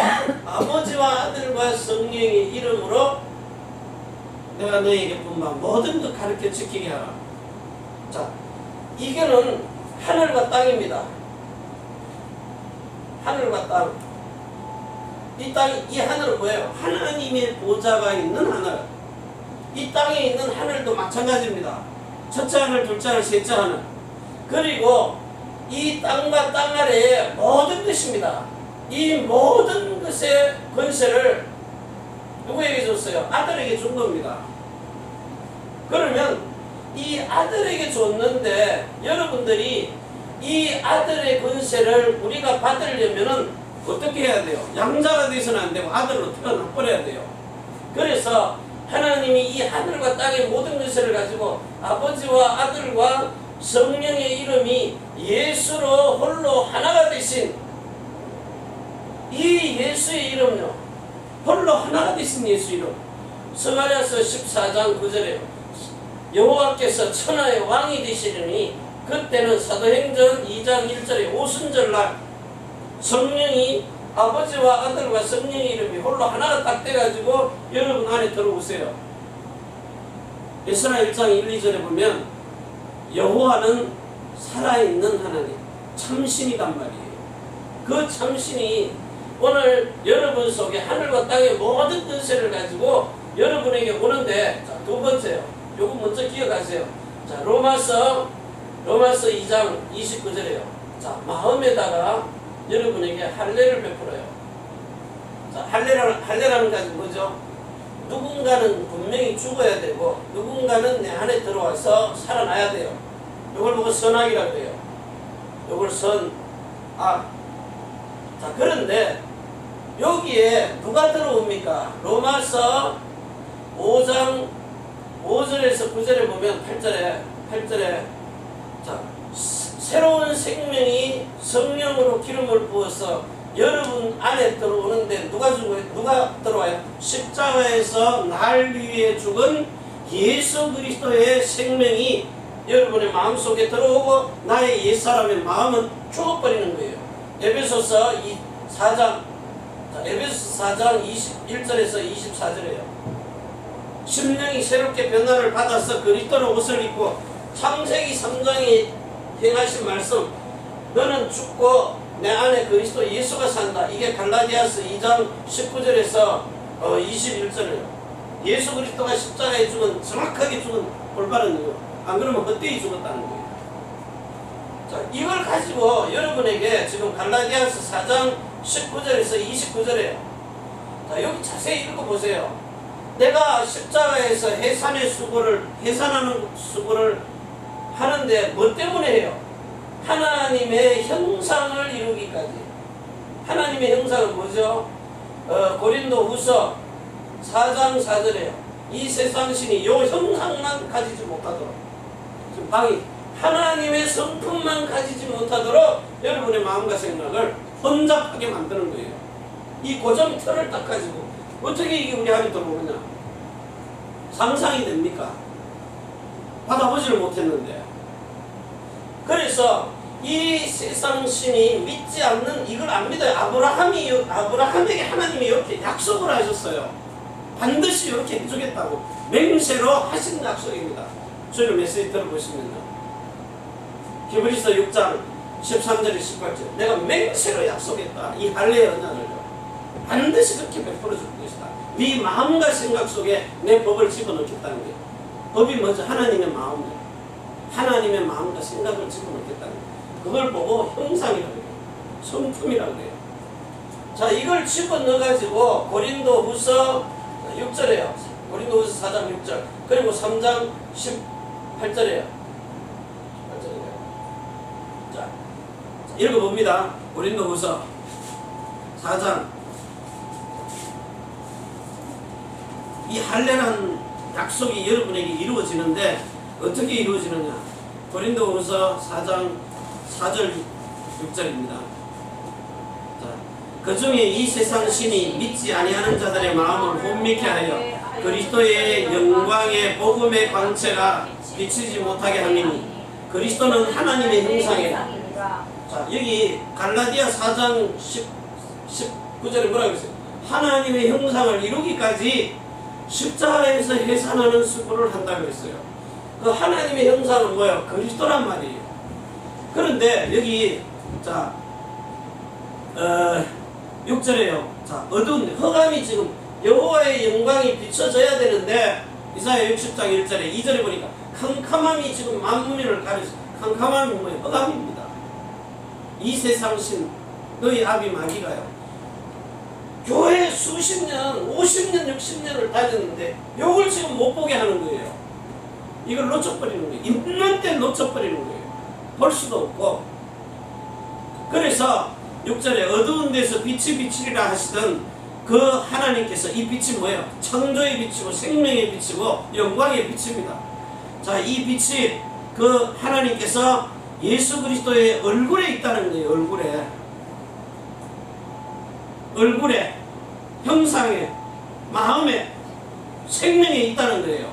아버지와 아들과 성령의 이름으로 내가 너희에게 분만 모든 것 가르쳐 지키게 하라. 자, 이거는 하늘과 땅입니다. 하늘과 땅. 이 하늘은 뭐예요? 하나님의 보좌가 있는 하늘. 이 땅에 있는 하늘도 마찬가지입니다. 첫째 하늘, 둘째 하늘, 셋째 하늘. 그리고 이 땅과 땅 아래의 모든 것입니다. 이 모든 것의 권세를 누구에게 줬어요? 아들에게 준 겁니다. 그러면 이 아들에게 줬는데 여러분들이 이 아들의 권세를 우리가 받으려면은 어떻게 해야 돼요? 양자가 돼서는 안 되고 아들로 태어나 버려야 돼요. 그래서 하나님이 이 하늘과 땅의 모든 것을 가지고 아버지와 아들과 성령의 이름이 예수로 홀로 하나가 되신 이 예수의 이름요. 홀로 하나가 되신 예수 이름. 스가랴서 14장 9절에요. 여호와께서 천하의 왕이 되시려니 그때는 사도행전 2장 1절에 오순절날 성령이 아버지와 아들과 성령의 이름이 홀로 하나가 딱 돼가지고 여러분 안에 들어오세요. 에스라 1장 1, 2절에 보면 여호와는 살아있는 하나님, 참신이단 말이에요. 그 참신이 오늘 여러분 속에 하늘과 땅의 모든 권세를 가지고 여러분에게 오는데, 자, 두 번째요. 요거 먼저 기억하세요. 자, 로마서 2장 29절에요. 자, 마음에다가 여러분에게 할례를 베풀어요. 자, 할례라는 것이 뭐죠? 누군가는 분명히 죽어야 되고 누군가는 내 안에 들어와서 살아나야 돼요. 이걸 보고 선악이라고 해요. 이걸 선악. 자, 그런데 여기에 누가 들어옵니까? 로마서 5장 5절에서 9절에 보면 8절에 자, 새로운 생명이 성령으로 기름을 부어서 여러분 안에 들어오는데 누가 들어와요? 십자가에서 날 위해 죽은 예수 그리스도의 생명이 여러분의 마음속에 들어오고 나의 옛사람의 마음은 죽어버리는 거예요. 에베소서 4장 21절에서 24절에요. 심령이 새롭게 변화를 받아서 그리스도로 옷을 입고 창세기 3장에 행하신 말씀, 너는 죽고 내 안에 그리스도 예수가 산다. 이게 갈라디아서 2장 19절에서 21절이에요. 예수 그리스도가 십자가에 죽은, 정확하게 죽은 올바른 이유. 안 그러면 헛되이 죽었다는 거예요. 자, 이걸 가지고 여러분에게 지금 갈라디아서 4장 19절에서 29절이에요. 자, 여기 자세히 읽어보세요. 내가 십자가에서 해산하는 수고를 하는데 뭐 때문에 해요? 하나님의 형상을 이루기까지. 하나님의 형상은 뭐죠? 고린도후서 4장 4절에요. 이 세상 신이 요 형상만 가지지 못하도록, 지금 방이 하나님의 성품만 가지지 못하도록 여러분의 마음과 생각을 혼잡하게 만드는 거예요. 이 고정 틀을 딱 가지고 어떻게 이게 우리 안에 들어오느냐? 상상이 됩니까? 받아보지를 못했는데. 그래서 이 세상 신이 믿지 않는, 이걸 안 믿어요. 아브라함에게 하나님이 이렇게 약속을 하셨어요. 반드시 이렇게 해주겠다고 맹세로 하신 약속입니다. 저희를 메시지 들어보시면요, 히브리서 6장 13절에 18절, 내가 맹세로 약속했다. 이 할례의 언약을요. 반드시 그렇게 베풀어 줄 것이다. 네 마음과 생각 속에 내 법을 집어넣겠다는 거예요. 법이 뭐죠? 하나님의 마음이에요. 하나님의 마음과 생각을 집어넣겠다는 거예요. 그걸 보고 형상이라고 해요. 성품이라고 해요. 자, 이걸 집어넣어가지고 고린도후서 6절에요. 고린도후서 4장 6절 그리고 3장 18절에요. 18절이에요. 자, 읽어봅니다. 고린도후서 4장. 이 할례란 약속이 여러분에게 이루어지는데 어떻게 이루어지느냐? 고린도후서 4장 4절 6절입니다. 그 중에 이 세상 신이 믿지 아니하는 자들의 마음을 혼미케 하여 그리스도의 영광의 복음의 광채가 비치지 못하게 함이니 그리스도는 하나님의 형상이라. 자, 여기 갈라디아 4장 19절에 뭐라고 했어요? 하나님의 형상을 이루기까지 십자가에서 해산하는 수고를 한다고 했어요. 그 하나님의 형상은 뭐예요? 그리스도란 말이에요. 그런데 여기 자 6절에요. 자, 어두운 흑암이 지금 여호와의 영광이 비춰져야 되는데 이사야 60장 1절에 2절에 보니까 캄캄함이 지금 만민을 가리죠. 캄캄함이 뭐예요? 흑암입니다. 이 세상 신 너희 아비 마귀가요. 교회 수십 년, 50년, 60년을 다녔는데 요걸 지금 못 보게 하는 거예요. 이걸 놓쳐버리는 거예요. 있는 때 놓쳐버리는 거예요. 볼 수도 없고. 그래서 6절에 어두운 데서 빛이 비치리라 하시던 그 하나님께서 이 빛이 뭐예요? 창조의 빛이고 생명의 빛이고 영광의 빛입니다. 자, 이 빛이 그 하나님께서 예수 그리스도의 얼굴에 있다는 거예요. 얼굴에 형상에 마음에 생명에 있다는 거예요.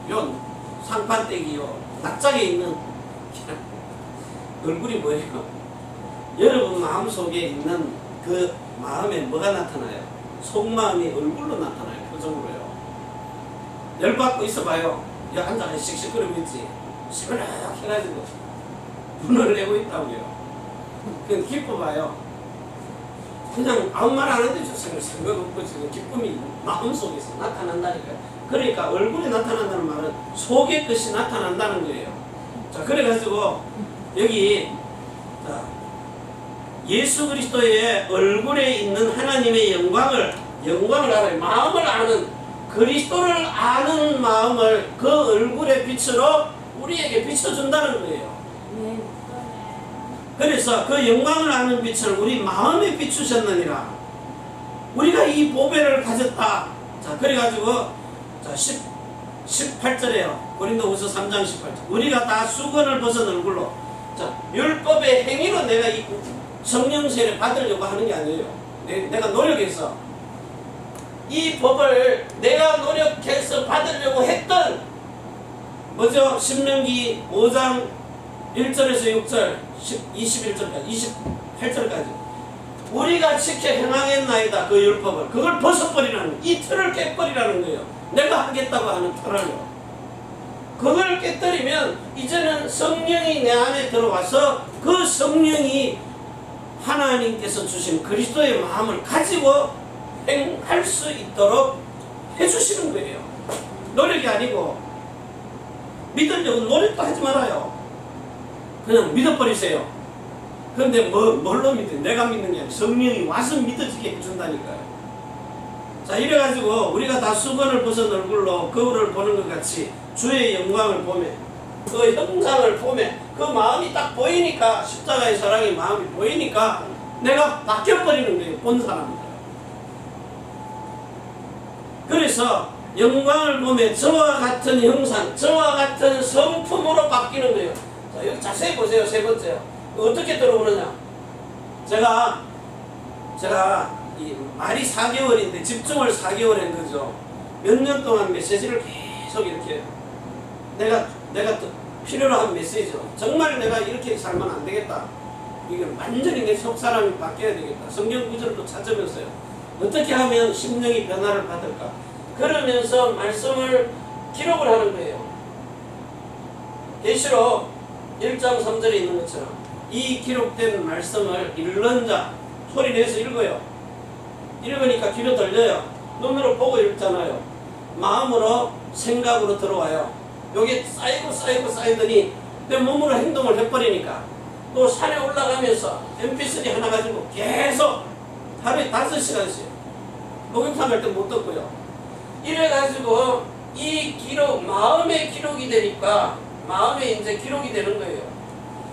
요 상판떼기요 낯짝에 있는 얼굴이 뭐예요? 여러분 마음속에 있는 그 마음에 뭐가 나타나요? 속마음이 얼굴로 나타나요. 표정으로요. 열받고 있어봐요. 야, 앉아가 씩씩거리고 있지. 시끄럽해가지고 눈을 내고 있다고요. 그냥 기뻐봐요. 그냥 아무 말 안 하는데 저 생각 없고 지금 기쁨이 마음속에서 나타난다니까요. 그러니까 얼굴에 나타난다는 말은 속의 것이 나타난다는 거예요. 자, 그래가지고 여기 자, 예수 그리스도의 얼굴에 있는 하나님의 영광을 알아요. 마음을 아는 그리스도를 아는 마음을 그 얼굴의 빛으로 우리에게 비춰준다는 거예요. 그래서 그 영광을 아는 빛을 우리 마음에 비추셨느니라. 우리가 이 보배를 가졌다. 자, 그래가지고 자 18절에요. 고린도후서 3장 18절. 우리가 다 수건을 벗은 얼굴로. 자, 율법의 행위로 내가 이 성령 세례 받으려고 하는 게 아니에요. 내가 노력해서 이 법을 내가 노력해서 받으려고 했던 뭐죠? 신명기 5장 1절에서 6절 21절까지 28절까지 우리가 지켜 행하겠나이다. 그 율법을 그걸 벗어버리라는 이 틀을 깨버리라는 거예요. 내가 하겠다고 하는 틀을요. 그걸 깨뜨리면 이제는 성령이 내 안에 들어와서 그 성령이 하나님께서 주신 그리스도의 마음을 가지고 행할 수 있도록 해주시는 거예요. 노력이 아니고 믿으려고 노력도 하지 말아요. 그냥 믿어버리세요. 그런데 뭘로 믿어요? 내가 믿는 게 아니라 성령이 와서 믿어지게 해준다니까요. 자, 이래가지고 우리가 다 수건을 벗은 얼굴로 거울을 보는 것 같이 주의 영광을 보며 그 형상을 보며 그 마음이 딱 보이니까 십자가의 사랑의 마음이 보이니까 내가 바뀌어버리는 거예요. 본 사람들. 그래서 영광을 보며 저와 같은 형상, 저와 같은 성품으로 바뀌는 거예요. 자, 여기 자세히 보세요. 세 번째요. 어떻게 들어오느냐. 제가 이 말이 4개월인데 집중을 4개월 한 거죠. 몇 년 동안 메시지를 계속 이렇게 내가 필요로 한 메시지죠. 정말 내가 이렇게 살면 안 되겠다. 이게 완전히 내 속 사람이 바뀌어야 되겠다. 성경 구절도 찾으면서요. 어떻게 하면 심령이 변화를 받을까? 그러면서 말씀을 기록을 하는 거예요. 계시록 1장 3절에 있는 것처럼 이 기록된 말씀을 읽는 자 소리 내서 읽어요. 읽으니까 귀로 들려요. 눈으로 보고 읽잖아요. 마음으로 생각으로 들어와요. 여기 쌓이더니 내 몸으로 행동을 해버리니까 또 산에 올라가면서 mp3 하나 가지고 계속 하루에 5시간씩 목욕탕 갈 때 못 듣고요. 이래가지고 이 기록, 마음의 기록이 되니까 마음에 이제 기록이 되는 거예요.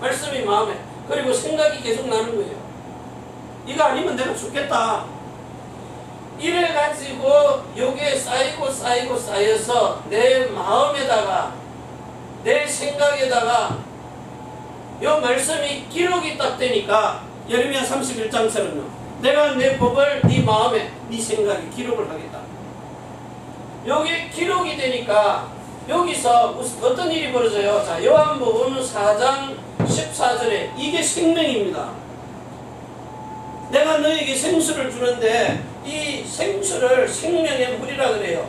말씀이 마음에. 그리고 생각이 계속 나는 거예요. 이거 아니면 내가 죽겠다. 이래가지고 요게 쌓여서 내 마음에다가 내 생각에다가 요 말씀이 기록이 딱 되니까 예레미야 31장처럼요. 내가 내 법을 네 마음에 네 생각에 기록을 하겠다. 요게 기록이 되니까 여기서 어떤 일이 벌어져요? 자, 요한복음 4장 14절에 이게 생명입니다. 내가 너에게 생수를 주는데 이 생수를 생명의 물이라 그래요.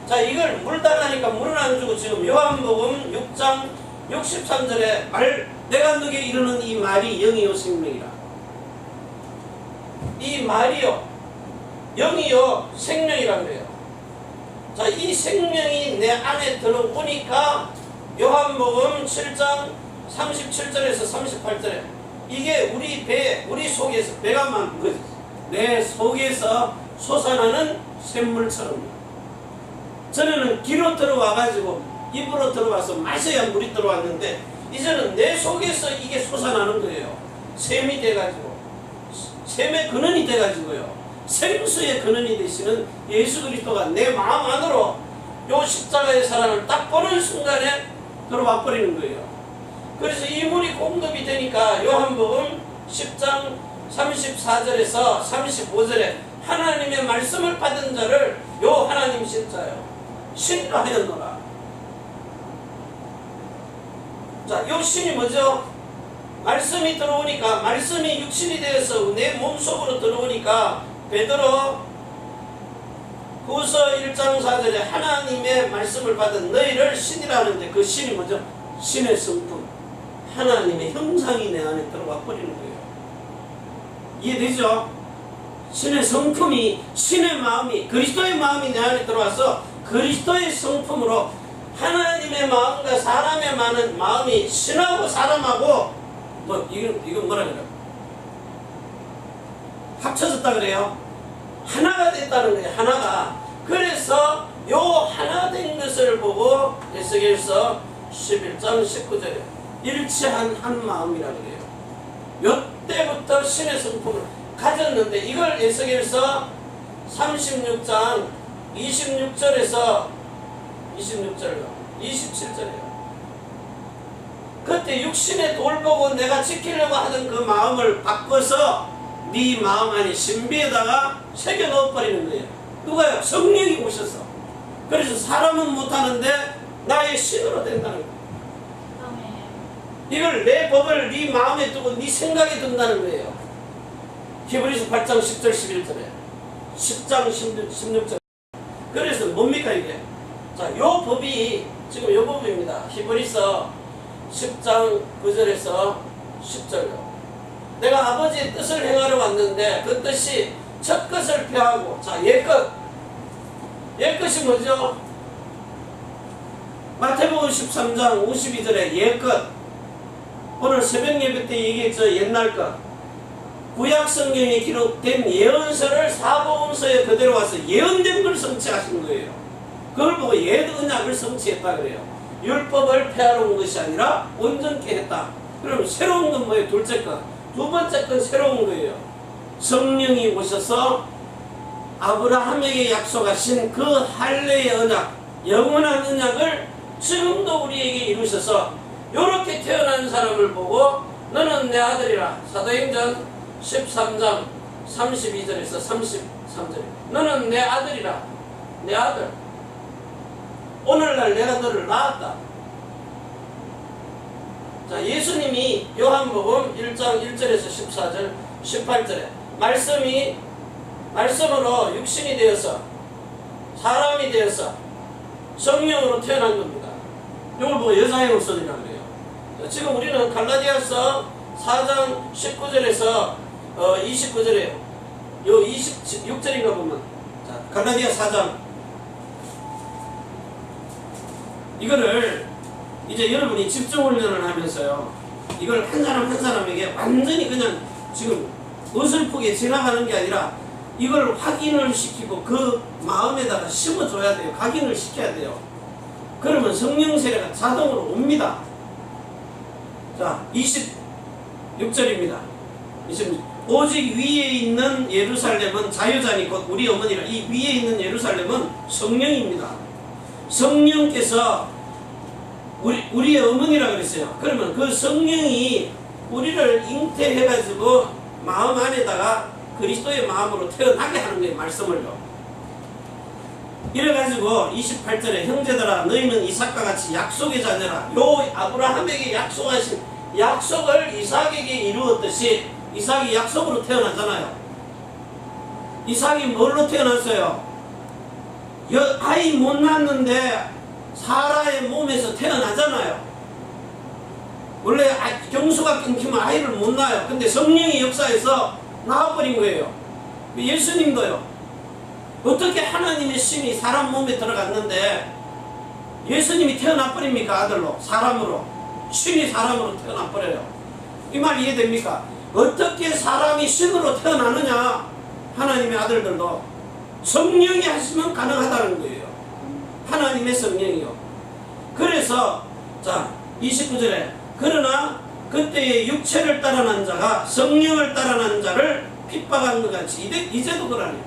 자, 이걸 물 달라니까 물을 안 주고 지금 요한복음 6장 63절에 내가 너에게 이르는 이 말이 영이요 생명이라. 이 말이요 영이요 생명이라 그래요. 자, 이 생명이 내 안에 들어오니까 요한복음 7장 37절에서 38절에 이게 우리 배, 우리 속에서 배가 내 속에서 솟아나는 샘물처럼 전에는 귀로 들어와가지고 입으로 들어와서 마셔야 물이 들어왔는데 이제는 내 속에서 이게 솟아나는 거예요. 샘이 돼가지고 샘의 근원이 돼가지고요. 생수의 근원이 되시는 예수 그리스도가 내 마음 안으로 요 십자가의 사랑을 딱 보는 순간에 들어와 버리는 거예요. 그래서 이 물이 공급이 되니까 요한복음 10장 34절에서 35절에 하나님의 말씀을 받은 자를 요 하나님 신자요 신이라 하였노라. 자, 요 신이 뭐죠? 말씀이 들어오니까 말씀이 육신이 되어서 내 몸속으로 들어오니까 베드로 후서 1장 4절에 하나님의 말씀을 받은 너희를 신이라 하는데 그 신이 뭐죠? 신의 성품, 하나님의 형상이 내 안에 들어와 버리는 거예요. 이해되죠? 신의 성품이, 신의 마음이, 그리스도의 마음이 내 안에 들어와서 그리스도의 성품으로 하나님의 마음과 사람의 마음이 신하고 사람하고 이건 뭐라 그래요? 합쳐졌다 그래요? 하나가 됐다는 거예요. 하나가. 그래서 요 하나 된 것을 보고 에스겔서 11장 19절에 일치한 한 마음이라 그래요. 요때부터 신의 성품을 가졌는데 이걸 에스겔서 36장 26절에서 27절이요. 그때 육신의 돌 보고 내가 지키려고 하던 그 마음을 바꿔서 네 마음 안에 신비에다가 새겨 넣어버리는 거예요. 누가요? 성령이 오셔서. 그래서 사람은 못하는데 나의 신으로 된다는 거예요. 이걸 내 법을 네 마음에 두고 네 생각에 둔다는 거예요. 히브리서 8장 10절 11절에 10장 16절. 그래서 뭡니까 이게? 자, 요 법이 지금 요 법입니다. 히브리서 10장 9절에서 10절요. 내가 아버지의 뜻을 행하러 왔는데 그 뜻이 첫 것을 폐하고, 자, 옛것. 옛것이 뭐죠? 마태복음 13장 52절에 옛것. 오늘 새벽 예배 때 얘기했죠. 옛날 것. 구약 성경에 기록된 예언서를 사복음서에 그대로 와서 예언된 걸 성취하신 거예요. 그걸 보고 옛 언약을 성취했다 그래요. 율법을 폐하러 온 것이 아니라 온전케 했다. 그럼 새로운 건 뭐예요? 둘째 것. 두 번째 건 새로운 거예요. 성령이 오셔서 아브라함에게 약속하신 그 할례의 언약, 영원한 언약을 지금도 우리에게 이루셔서 이렇게 태어난 사람을 보고 너는 내 아들이라. 사도행전 13장 32절에서 33절에 너는 내 아들이라. 내 아들. 오늘날 내가 너를 낳았다. 자, 예수님이 요한복음 1장 1절에서 14절 18절에 말씀으로 육신이 되어서 사람이 되어서 성령으로 태어난 겁니다. 이걸 보고 여자의 목소리라고 그래요. 자, 지금 우리는 갈라디아서 4장 19절에서 29절에요. 요 26절인가 보면 자, 갈라디아 4장 이거를 이제 여러분이 집중 훈련을 하면서요. 이걸 한 사람 한 사람에게 완전히 그냥 지금 어설프게 지나가는 게 아니라 이걸 확인을 시키고 그 마음에다가 심어줘야 돼요. 각인을 시켜야 돼요. 그러면 성령 세례가 자동으로 옵니다. 자, 26절입니다. 오직 위에 있는 예루살렘은 자유자니 곧 우리 어머니라. 이 위에 있는 예루살렘은 성령입니다. 성령께서 우리의 어머니라 그랬어요. 그러면 그 성령이 우리를 잉태해가지고 마음 안에다가 그리스도의 마음으로 태어나게 하는 거예요. 말씀을요. 이래가지고 28절에 형제들아 너희는 이삭과 같이 약속의 자녀라. 요 아브라함에게 약속하신 약속을 이삭에게 이루었듯이 이삭이 약속으로 태어났잖아요. 이삭이 뭘로 태어났어요? 아이 못 낳았는데 사라의 몸에서 태어나잖아요. 원래 경수가 끊기면 아이를 못 낳아요. 근데 성령이 역사해서 낳아버린 거예요. 예수님도요. 어떻게 하나님의 신이 사람 몸에 들어갔는데 예수님이 태어나버립니까? 아들로, 사람으로. 신이 사람으로 태어나버려요. 이 말 이해됩니까? 어떻게 사람이 신으로 태어나느냐? 하나님의 아들들도 성령이 하시면 가능하다는 거예요. 하나님의 성령이요. 그래서 자 29절에 그러나 그때의 육체를 따라난 자가 성령을 따라난 자를 핍박한 것 같이 이제도 그러네.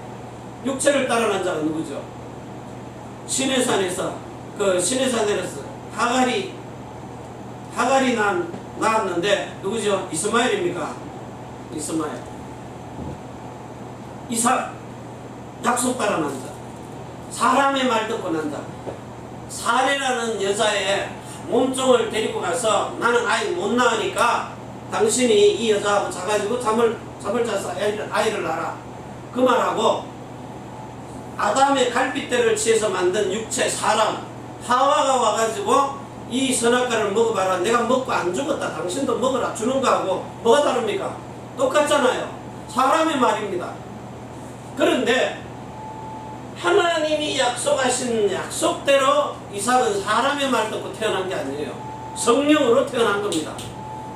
육체를 따라난 자가 누구죠? 시내산에서 하갈이 낳았는데 누구죠? 이스마엘입니까? 이스마엘. 이삭 약속 따라 난 자. 사람의 말 듣고 난 자. 사례라는 여자의 몸종을 데리고 가서 나는 아이 못 낳으니까 당신이 이 여자하고 자가지고 잠을 자서 아이를 낳아라. 그 말하고 아담의 갈빗대를 취해서 만든 육체 사람 하와가 와가지고 이 선악과를 먹어봐라. 내가 먹고 안 죽었다. 당신도 먹으라. 주는 거하고 뭐가 다릅니까? 똑같잖아요. 사람의 말입니다. 그런데 하나님이 약속하신 약속대로 이삭은 사람의 말 듣고 태어난 게 아니에요. 성령으로 태어난 겁니다.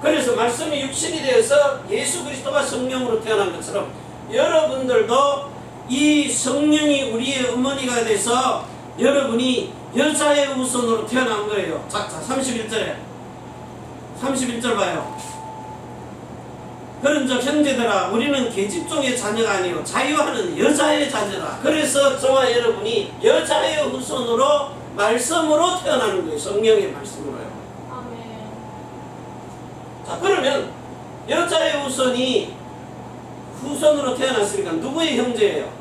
그래서 말씀이 육신이 되어서 예수 그리스도가 성령으로 태어난 것처럼 여러분들도 이 성령이 우리의 어머니가 돼서 여러분이 여자의 후손으로 태어난 거예요. 자 31절 봐요. 그런즉 형제들아 우리는 계집종의 자녀가 아니요 자유하는 여자의 자녀라. 그래서 저와 여러분이 여자의 후손으로 말씀으로 태어나는 거예요. 성령의 말씀으로요. 아멘. 자 그러면 여자의 후손으로 태어났으니까 누구의 형제예요?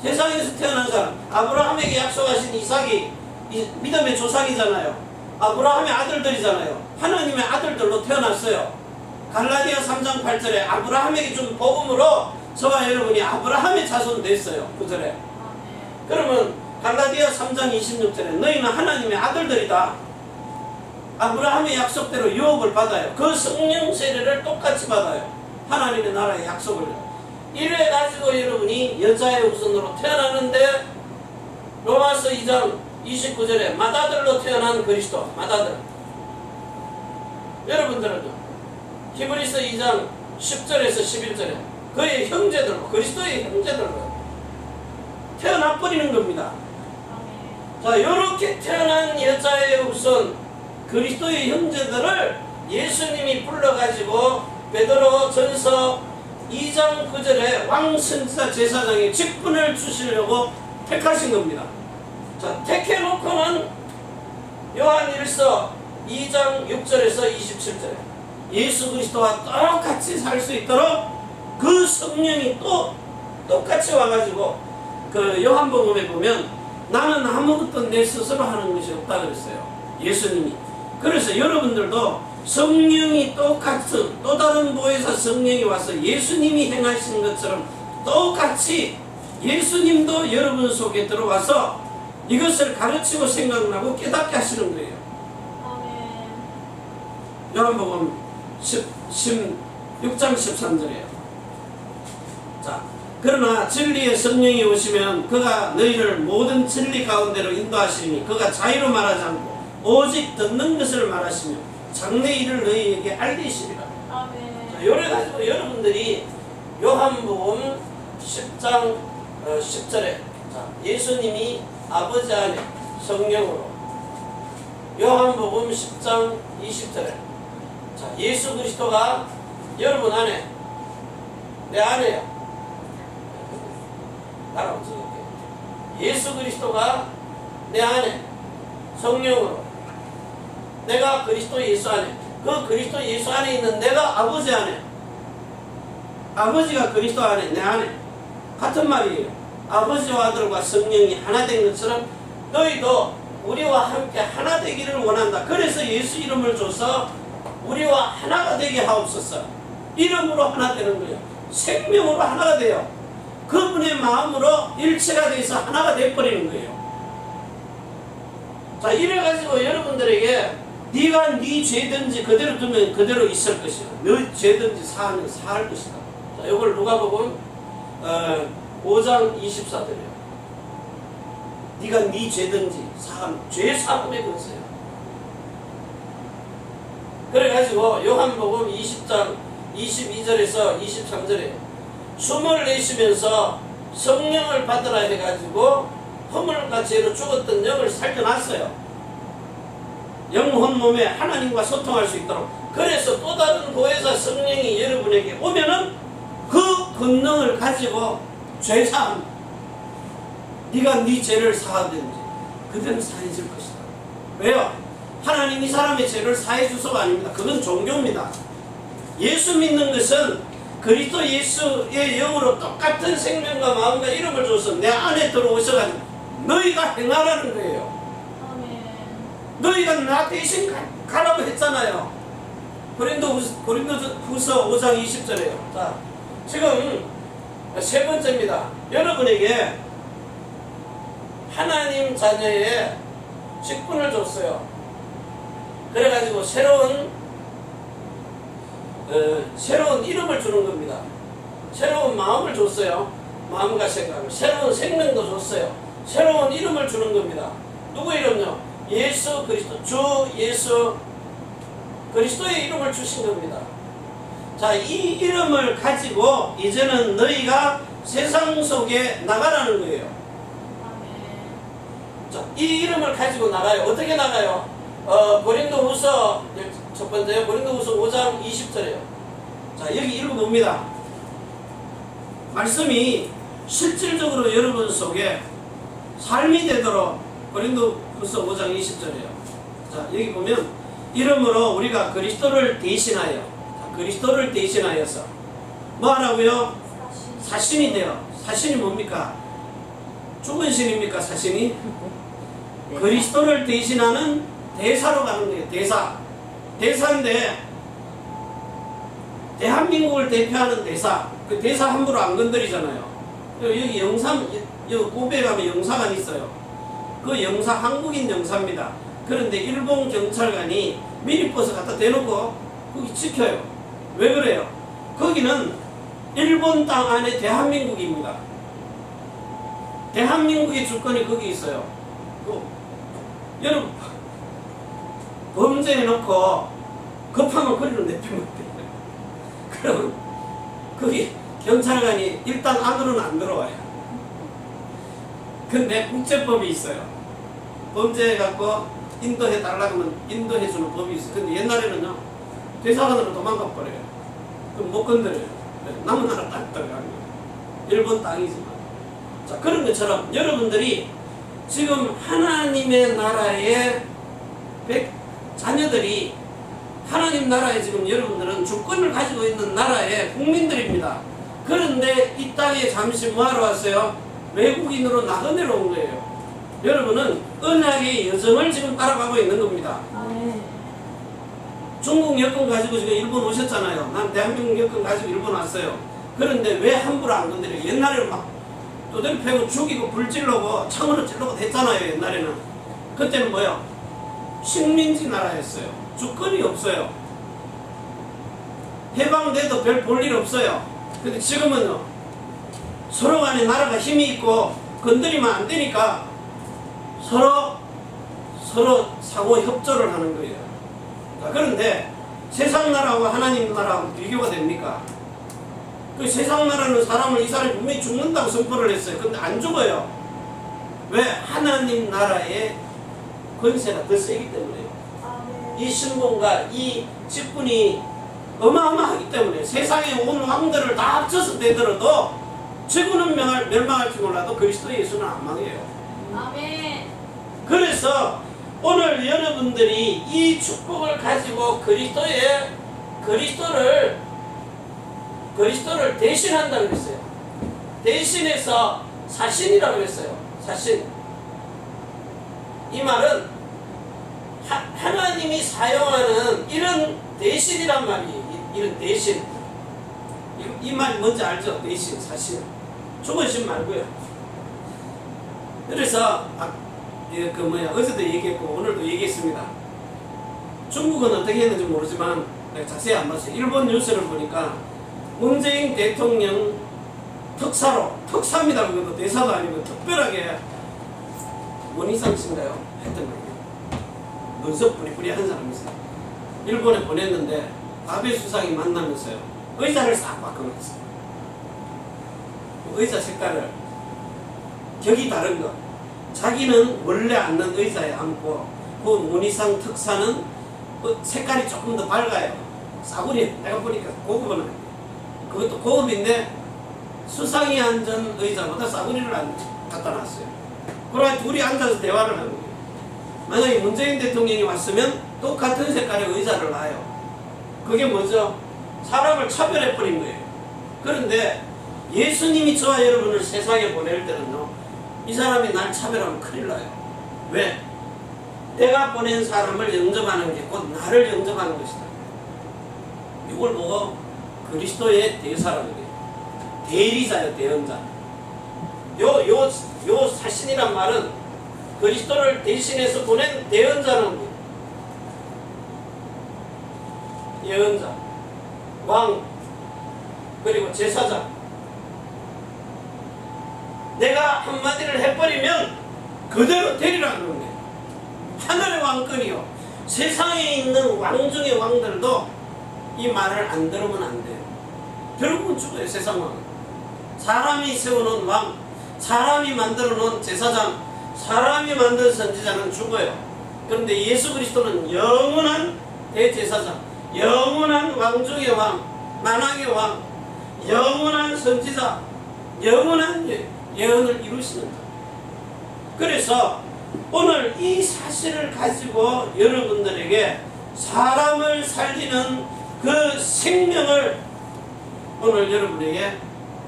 세상에서 태어난 사람. 아브라함에게 약속하신 이삭이 믿음의 조상이잖아요. 아브라함의 아들들이잖아요. 하나님의 아들들로 태어났어요. 갈라디아 3장 8절에 아브라함에게 준 복음으로 저와 여러분이 아브라함의 자손 됐어요. 9절에. 그러면 갈라디아 3장 26절에 너희는 하나님의 아들들이다. 아브라함의 약속대로 유업을 받아요. 그 성령 세례를 똑같이 받아요. 하나님의 나라의 약속을. 이래 가지고 여러분이 여자의 후손으로 태어나는데 로마서 2장 29절에 맏아들로 태어난 그리스도. 맏아들. 여러분들은 히브리서 2장 10절에서 11절에 그의 형제들로 그리스도의 형제들로 태어나버리는 겁니다. 자 이렇게 태어난 여자의 후손 그리스도의 형제들을 예수님이 불러가지고 베드로 전서 2장 9절에 왕선지자 제사장의 직분을 주시려고 택하신 겁니다. 자 택해놓고는 요한 1서 2장 6절에서 27절에 예수 그리스도와 똑같이 살 수 있도록 그 성령이 또 똑같이 와가지고 그 요한복음에 보면 나는 아무것도 내 스스로 하는 것이 없다 그랬어요. 예수님이. 그래서 여러분들도 성령이 똑같은 또 다른 보혜사 성령이 와서 예수님이 행하신 것처럼 똑같이 예수님도 여러분 속에 들어와서 이것을 가르치고 생각나고 깨닫게 하시는 거예요. 요한복음 16장 13절이에요. 자, 그러나 진리의 성령이 오시면 그가 너희를 모든 진리 가운데로 인도하시니 그가 자유로 말하지 않고 오직 듣는 것을 말하시며 장래 일을 너희에게 알리시리라. 아멘. 자, 요래 가지고 여러분들이 요한복음 10장 10절에 자, 예수님이 아버지 안에 성령으로 요한복음 10장 20절에 자, 예수 그리스도가 여러분 안에 내 안에요. 나라고 적을게. 예수 그리스도가 내 안에 성령으로 내가 그리스도 예수 안에 그 그리스도 예수 안에 있는 내가 아버지 안에 아버지가 그리스도 안에 내 안에 같은 말이에요. 아버지와 아들과 성령이 하나 된 것처럼 너희도 우리와 함께 하나 되기를 원한다. 그래서 예수 이름을 줘서 우리와 하나가 되게 하옵소서. 이름으로 하나 되는 거예요. 생명으로 하나가 돼요. 그분의 마음으로 일체가 돼서 하나가 돼버리는 거예요. 자, 이래가지고 여러분들에게 네가 네 죄든지 그대로 두면 그대로 있을 것이야. 너 죄든지 사하면 사할 것이다. 자, 이걸 누가복음 5장 24절이에요. 네가 네 죄든지 사하면 죄 사함의 것이에요. 그래가지고 요한복음 20장 22절에서 23절에 숨을 내쉬면서 성령을 받으라 해가지고 허물과 죄로 죽었던 영을 살려놨어요. 영혼 몸에 하나님과 소통할 수 있도록. 그래서 또 다른 보혜사 성령이 여러분에게 오면은 그 권능을 가지고 죄사함 네가 네 죄를 사하든지 그대로 사해질 것이다. 왜요? 하나님이 사람의 죄를 사해 주소가 아닙니다. 그건 종교입니다. 예수 믿는 것은 그리스도 예수의 영으로 똑같은 생명과 마음과 이름을 줘서 내 안에 들어오셔가지고 너희가 행하라는 거예요. 너희가 나 대신 가라고 했잖아요. 고린도후서 5장 20절에요. 자, 지금 세 번째입니다. 여러분에게 하나님 자녀의 직분을 줬어요. 그래가지고 새로운 이름을 주는 겁니다. 새로운 마음을 줬어요. 마음과 생각을. 새로운 생명도 줬어요. 새로운 이름을 주는 겁니다. 누구 이름요? 예수 그리스도, 주 예수 그리스도의 이름을 주신 겁니다. 자, 이 이름을 가지고 이제는 너희가 세상 속에 나가라는 거예요. 자, 이 이름을 가지고 나가요. 어떻게 나가요? 고린도후서 첫 번째요. 고린도후서 5장 20절이에요. 자, 여기 읽어봅니다. 말씀이 실질적으로 여러분 속에 삶이 되도록 고린도후서 5장 20절이에요. 자, 여기 보면 이름으로 우리가 그리스도를 대신하여 그리스도를 대신하여서 뭐 하라고요? 사신이 돼요. 사신이 뭡니까? 죽은 신입니까? 사신이? 그리스도를 대신하는 대사로 가는 거예요. 대사인데 대한민국을 대표하는 대사. 그 대사 함부로 안 건드리잖아요. 여기 여기 고베에 가면 영사관 있어요. 그 영사 한국인 영사입니다. 그런데 일본 경찰관이 미니버스 갖다 대놓고 거기 지켜요. 왜 그래요? 거기는 일본 땅 안에 대한민국입니다. 대한민국의 주권이 거기 있어요. 여러분 범죄해놓고 급하면 거리로 내피면 돼요. 그럼 거기 경찰관이 일단 안으로는 안 들어와요. 근데 국제법이 있어요. 범죄해갖고 인도해달라고 하면 인도해주는 법이 있어요. 근데 옛날에는요 대사관으로 도망가 버려요. 그럼 못 건드려요. 남은 나라 딱 들어가는 거예요. 일본 땅이지만. 자, 그런 것처럼 여러분들이 지금 하나님의 나라의 자녀들이 하나님 나라에 지금 여러분들은 주권을 가지고 있는 나라의 국민들입니다. 그런데 이 땅에 잠시 뭐하러 왔어요? 외국인으로 나그네로 온 거예요. 여러분은 언약의 여정을 지금 따라가고 있는 겁니다. 중국 여권 가지고 지금 일본 오셨잖아요. 난 대한민국 여권 가지고 일본 왔어요. 그런데 왜 함부로 안 건드려요? 옛날에는 막 두드려 패고 죽이고 불 찔러고 창으로 찔러고 했잖아요. 옛날에는. 그때는 뭐요? 식민지 나라였어요. 주권이 없어요. 해방돼도 별 볼 일 없어요. 근데 지금은요 서로 간에 나라가 힘이 있고 건드리면 안 되니까 서로 상호 협조를 하는 거예요. 자, 그런데 세상 나라하고 하나님 나라하고 비교가 됩니까? 그 세상 나라는 사람을 이 사람이 분명히 죽는다고 선포를 했어요. 근데 안 죽어요. 왜? 하나님 나라의 권세가 더 세기 때문에요. 이 신분과 이 직분이 어마어마하기 때문에 세상에 온 왕들을 다 합쳐서 되더라도 최고는 멸망할지 몰라도 그리스도 예수는 안 망해요. 아멘. 그래서 오늘 여러분들이 이 축복을 가지고 그리스도를 대신한다고 했어요. 대신해서 사신이라고 했어요. 사신. 이 말은 하나님이 사용하는 이런 대신이란 말이에요. 이런 대신. 이 말이 뭔지 알죠? 대신, 사신. 죽으신 말고요. 그래서 어제도 얘기했고 오늘도 얘기했습니다. 중국은 어떻게 했는지 모르지만 내가 자세히 안 봤어요. 일본 뉴스를 보니까 문재인 대통령 특사입니다. 그것도 대사도 아니고 특별하게 원희상 씨인가요? 했던 거예요. 눈썹 뿌리뿌리한 사람이 있어요. 일본에 보냈는데 아베 수상이 만나면서요. 의자를 싹 바꿔놨어요. 의자 색깔을 격이 다른 거. 자기는 원래 앉는 의자에 앉고 그 문희상 특사는 색깔이 조금 더 밝아요. 싸구려. 내가 보니까 고급은 그것도 고급인데 수상이 앉은 의자보다 싸구려를 갖다 놨어요. 그러면 둘이 앉아서 대화를 하는 거예요. 만약에 문재인 대통령이 왔으면 똑같은 색깔의 의자를 놔요. 그게 뭐죠? 사람을 차별해버린 거예요. 그런데 예수님이 저와 여러분을 세상에 보낼 때는요, 이 사람이 날 차별하면 큰일 나요. 왜? 내가 보낸 사람을 영접하는 게 곧 나를 영접하는 것이다. 이걸 보고 그리스도의 대사라는 거예요. 대리자요, 대언자. 요 사신이란 말은 그리스도를 대신해서 보낸 대언자라는 거예요. 예언자, 왕, 그리고 제사장. 내가 한마디를 해버리면 그대로 되리라는 거예요. 하늘의 왕권이요. 세상에 있는 왕 중의 왕들도 이 말을 안 들으면 안 돼요. 결국은 죽어요. 세상 왕은. 사람이 세워놓은 왕, 사람이 만들어 놓은 제사장, 사람이 만든 선지자는 죽어요. 그런데 예수 그리스도는 영원한 대제사장, 영원한 왕 중의 왕, 만왕의 왕, 영원한 선지자, 영원한 예언을 이루시는 것. 그래서 오늘 이 사실을 가지고 여러분들에게 사람을 살리는 그 생명을 오늘 여러분에게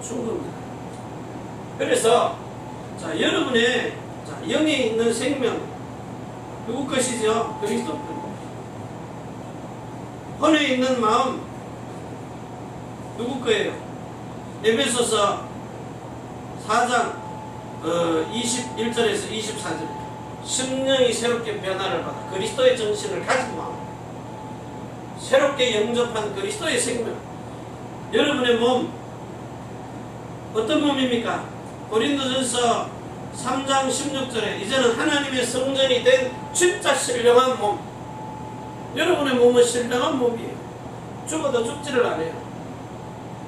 준 겁니다. 그래서 자, 여러분의 영에 있는 생명 누구 것이죠? 그리스도 것. 혼에 있는 마음 누구 거예요? 에베소서 4장 21절에서 24절. 심령이 새롭게 변화를 받아 그리스도의 정신을 가진 마음, 새롭게 영접한 그리스도의 생명. 여러분의 몸 어떤 몸입니까? 고린도전서 3장 16절에 이제는 하나님의 성전이 된 진짜 신령한 몸. 여러분의 몸은 신령한 몸이에요. 죽어도 죽지를 않아요.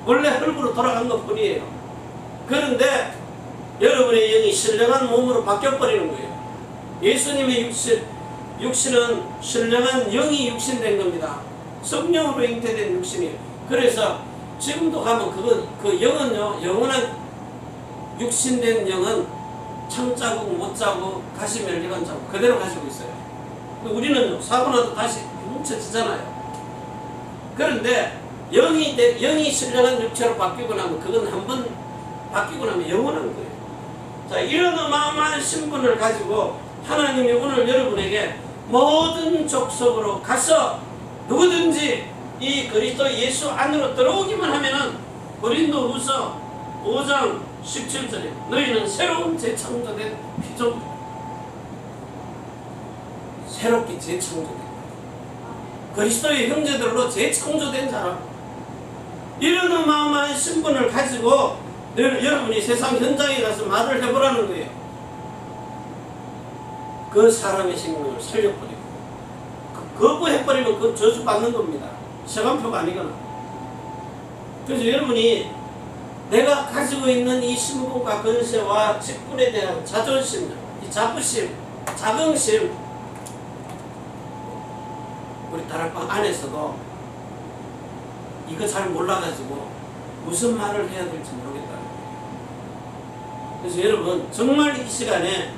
원래 흙으로 돌아간 것 뿐이에요. 그런데 여러분의 영이 신령한 몸으로 바뀌어버리는 거예요. 예수님의 육신은 신령한 영이 육신된 겁니다. 성령으로 잉태된 육신이에요. 그래서 지금도 가면 그 영은요, 영원한 육신된 영은 창자국, 못자국, 가시멸리관 자국 그대로 가지고 있어요. 우리는 사고 나도 다시 뭉쳐지잖아요. 그런데 영이 신령한 육체로 바뀌고 나면 그건 한번 바뀌고 나면 영원한 거예요. 자, 이런 어마어마한 신분을 가지고 하나님이 오늘 여러분에게 모든 족속으로 가서 누구든지 이 그리스도 예수 안으로 들어오기만 하면은 고린도후서 5장 17절에 너희는 새로운 재창조된 피조물, 새롭게 재창조된 그리스도의 형제들로 재창조된 사람, 이런 어마어마한 신분을 가지고 여러분이 세상 현장에 가서 말을 해보라는 거예요. 그 사람의 생명을 살려버리고 거부해버리면 그 저주 받는 겁니다. 시간표가 아니거나. 그래서 여러분이 내가 가지고 있는 이 신분과 권세와 직분에 대한 자존심, 이 자부심, 자긍심, 우리 다락방 안에서도 이거 잘 몰라가지고 무슨 말을 해야 될지 모르겠다는 거예요. 그래서 여러분 정말 이 시간에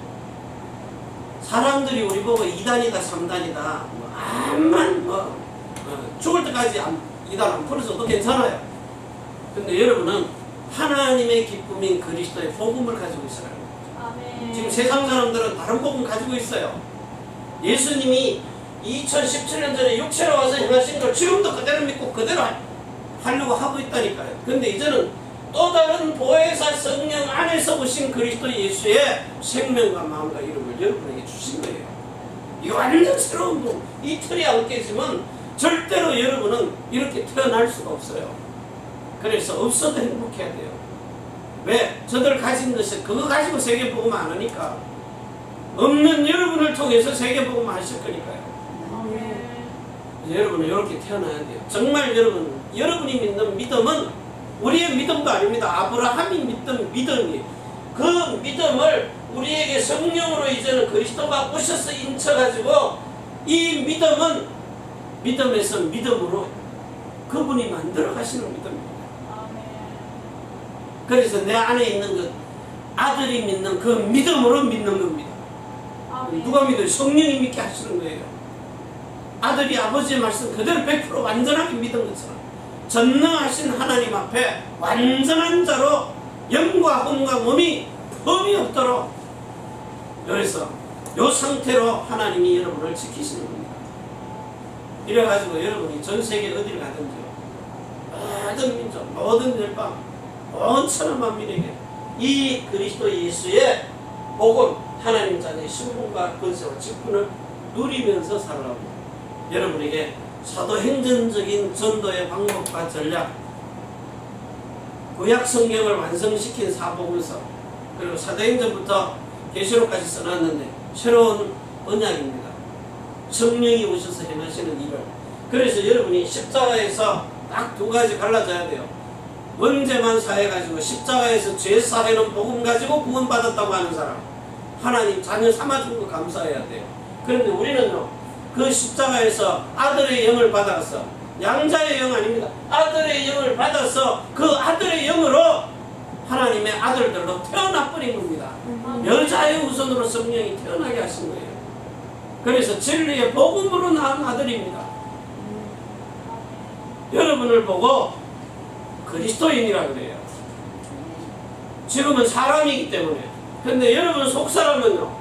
사람들이 우리 보고 2단이다 3단이다 암만 죽을 때까지 2단 안 풀어줘도 괜찮아요. 근데 여러분은 하나님의 기쁨인 그리스도의 복음을 가지고 있어요. 아멘. 지금 세상 사람들은 다른 복음 가지고 있어요. 예수님이 2017년 전에 육체로 와서 행하신 걸 지금도 그대로 믿고 그대로 하려고 하고 있다니까요. 근데 이제는 또 다른 보혜사 성령 안에서 오신 그리스도 예수의 생명과 마음과 이름을 여러분에게 주신 거예요. 이거 완전 새로운 복. 이 틀이 안 깨지면 절대로 여러분은 이렇게 태어날 수가 없어요. 그래서 없어도 행복해야 돼요. 왜? 저들 가진 것이 그거 가지고 세계복음 안 하니까. 없는 여러분을 통해서 세계복음 하실 거니까요. 여러분은 이렇게 태어나야 돼요. 정말 여러분이 믿는 믿음은 우리의 믿음도 아닙니다. 아브라함이 믿던 믿음이 그 믿음을 우리에게 성령으로 이제는 그리스도가 오셔서 인쳐가지고 이 믿음은 믿음에서 믿음으로 그분이 만들어 가시는 믿음입니다. 그래서 내 안에 있는 그 아들이 믿는 그 믿음으로 믿는 겁니다. 누가 믿어요? 성령이 믿게 하시는 거예요. 아들이 아버지의 말씀 그대로 100% 완전하게 믿은 것처럼 전능하신 하나님 앞에 완전한 자로 영과 혼과 몸이 흠이 없도록 그래서 이 상태로 하나님이 여러분을 지키시는 겁니다. 이래가지고 여러분이 전 세계 어디를 가든지요, 모든 민족, 모든 열방, 온 천하 만민에게 이 그리스도 예수의 복음, 하나님 자녀의 신분과 권세와 직분을 누리면서 살아갑니다. 여러분에게 사도행전적인 전도의 방법과 전략, 구약 성경을 완성시킨 사복음서, 그리고 사도행전부터 계시록까지 써놨는데 새로운 언약입니다. 성령이 오셔서 행하시는 일을. 그래서 여러분이 십자가에서 딱 두 가지 갈라져야 돼요. 언제만 사해가지고 십자가에서 죄 사해는 복음 가지고 구원받았다고 하는 사람, 하나님 자녀 삼아준 거 감사해야 돼요. 그런데 우리는요, 그 십자가에서 아들의 영을 받아서, 양자의 영 아닙니다. 아들의 영을 받아서 그 아들의 영으로 하나님의 아들들로 태어나버린 겁니다. 여자의 우선으로 성령이 태어나게 하신 거예요. 그래서 진리의 복음으로 낳은 아들입니다. 여러분을 보고 그리스도인이라 그래요. 지금은 사람이기 때문에. 근데 여러분 속사람은요,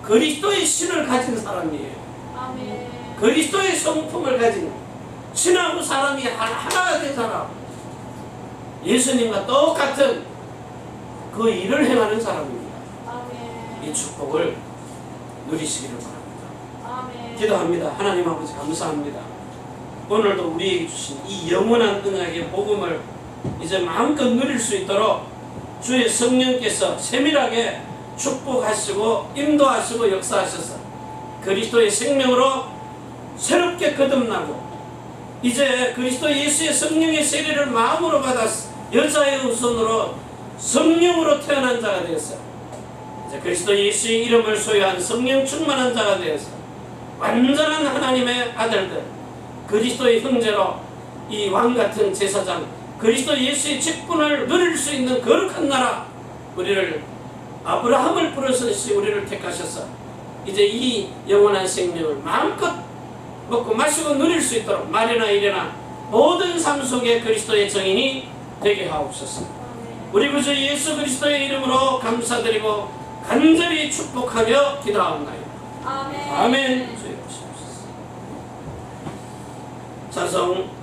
그리스도의 신을 가진 사람이에요. 아멘. 그리스도의 성품을 가진 신하고 사람이 하나가 된 사람, 예수님과 똑같은 그 일을 행하는 사람입니다. 아멘. 이 축복을 누리시기를 바랍니다. 아멘. 기도합니다. 하나님 아버지 감사합니다. 오늘도 우리에게 주신 이 영원한 은혜의 복음을 이제 마음껏 누릴 수 있도록 주의 성령께서 세밀하게 축복하시고 인도하시고 역사하셔서 그리스도의 생명으로 새롭게 거듭나고 이제 그리스도 예수의 성령의 세례를 마음으로 받아서 여자의 우선으로 성령으로 태어난 자가 되었어. 이제 그리스도 예수의 이름을 소유한 성령 충만한 자가 되어서 완전한 하나님의 아들들, 그리스도의 형제로 이 왕같은 제사장, 그리스도 예수의 직분을 누릴 수 있는 거룩한 나라, 우리를 아브라함을 부르시듯이 우리를 택하셔서 이제 이 영원한 생명을 마음껏 먹고 마시고 누릴 수 있도록 말이나 이래나 모든 삶 속에 그리스도의 정인이 되게 하옵소서. 우리 구주 예수 그리스도의 이름으로 감사드리고 간절히 축복하며 기도하옵나이다. 아멘. 아멘. 주여 주옵소서. 찬송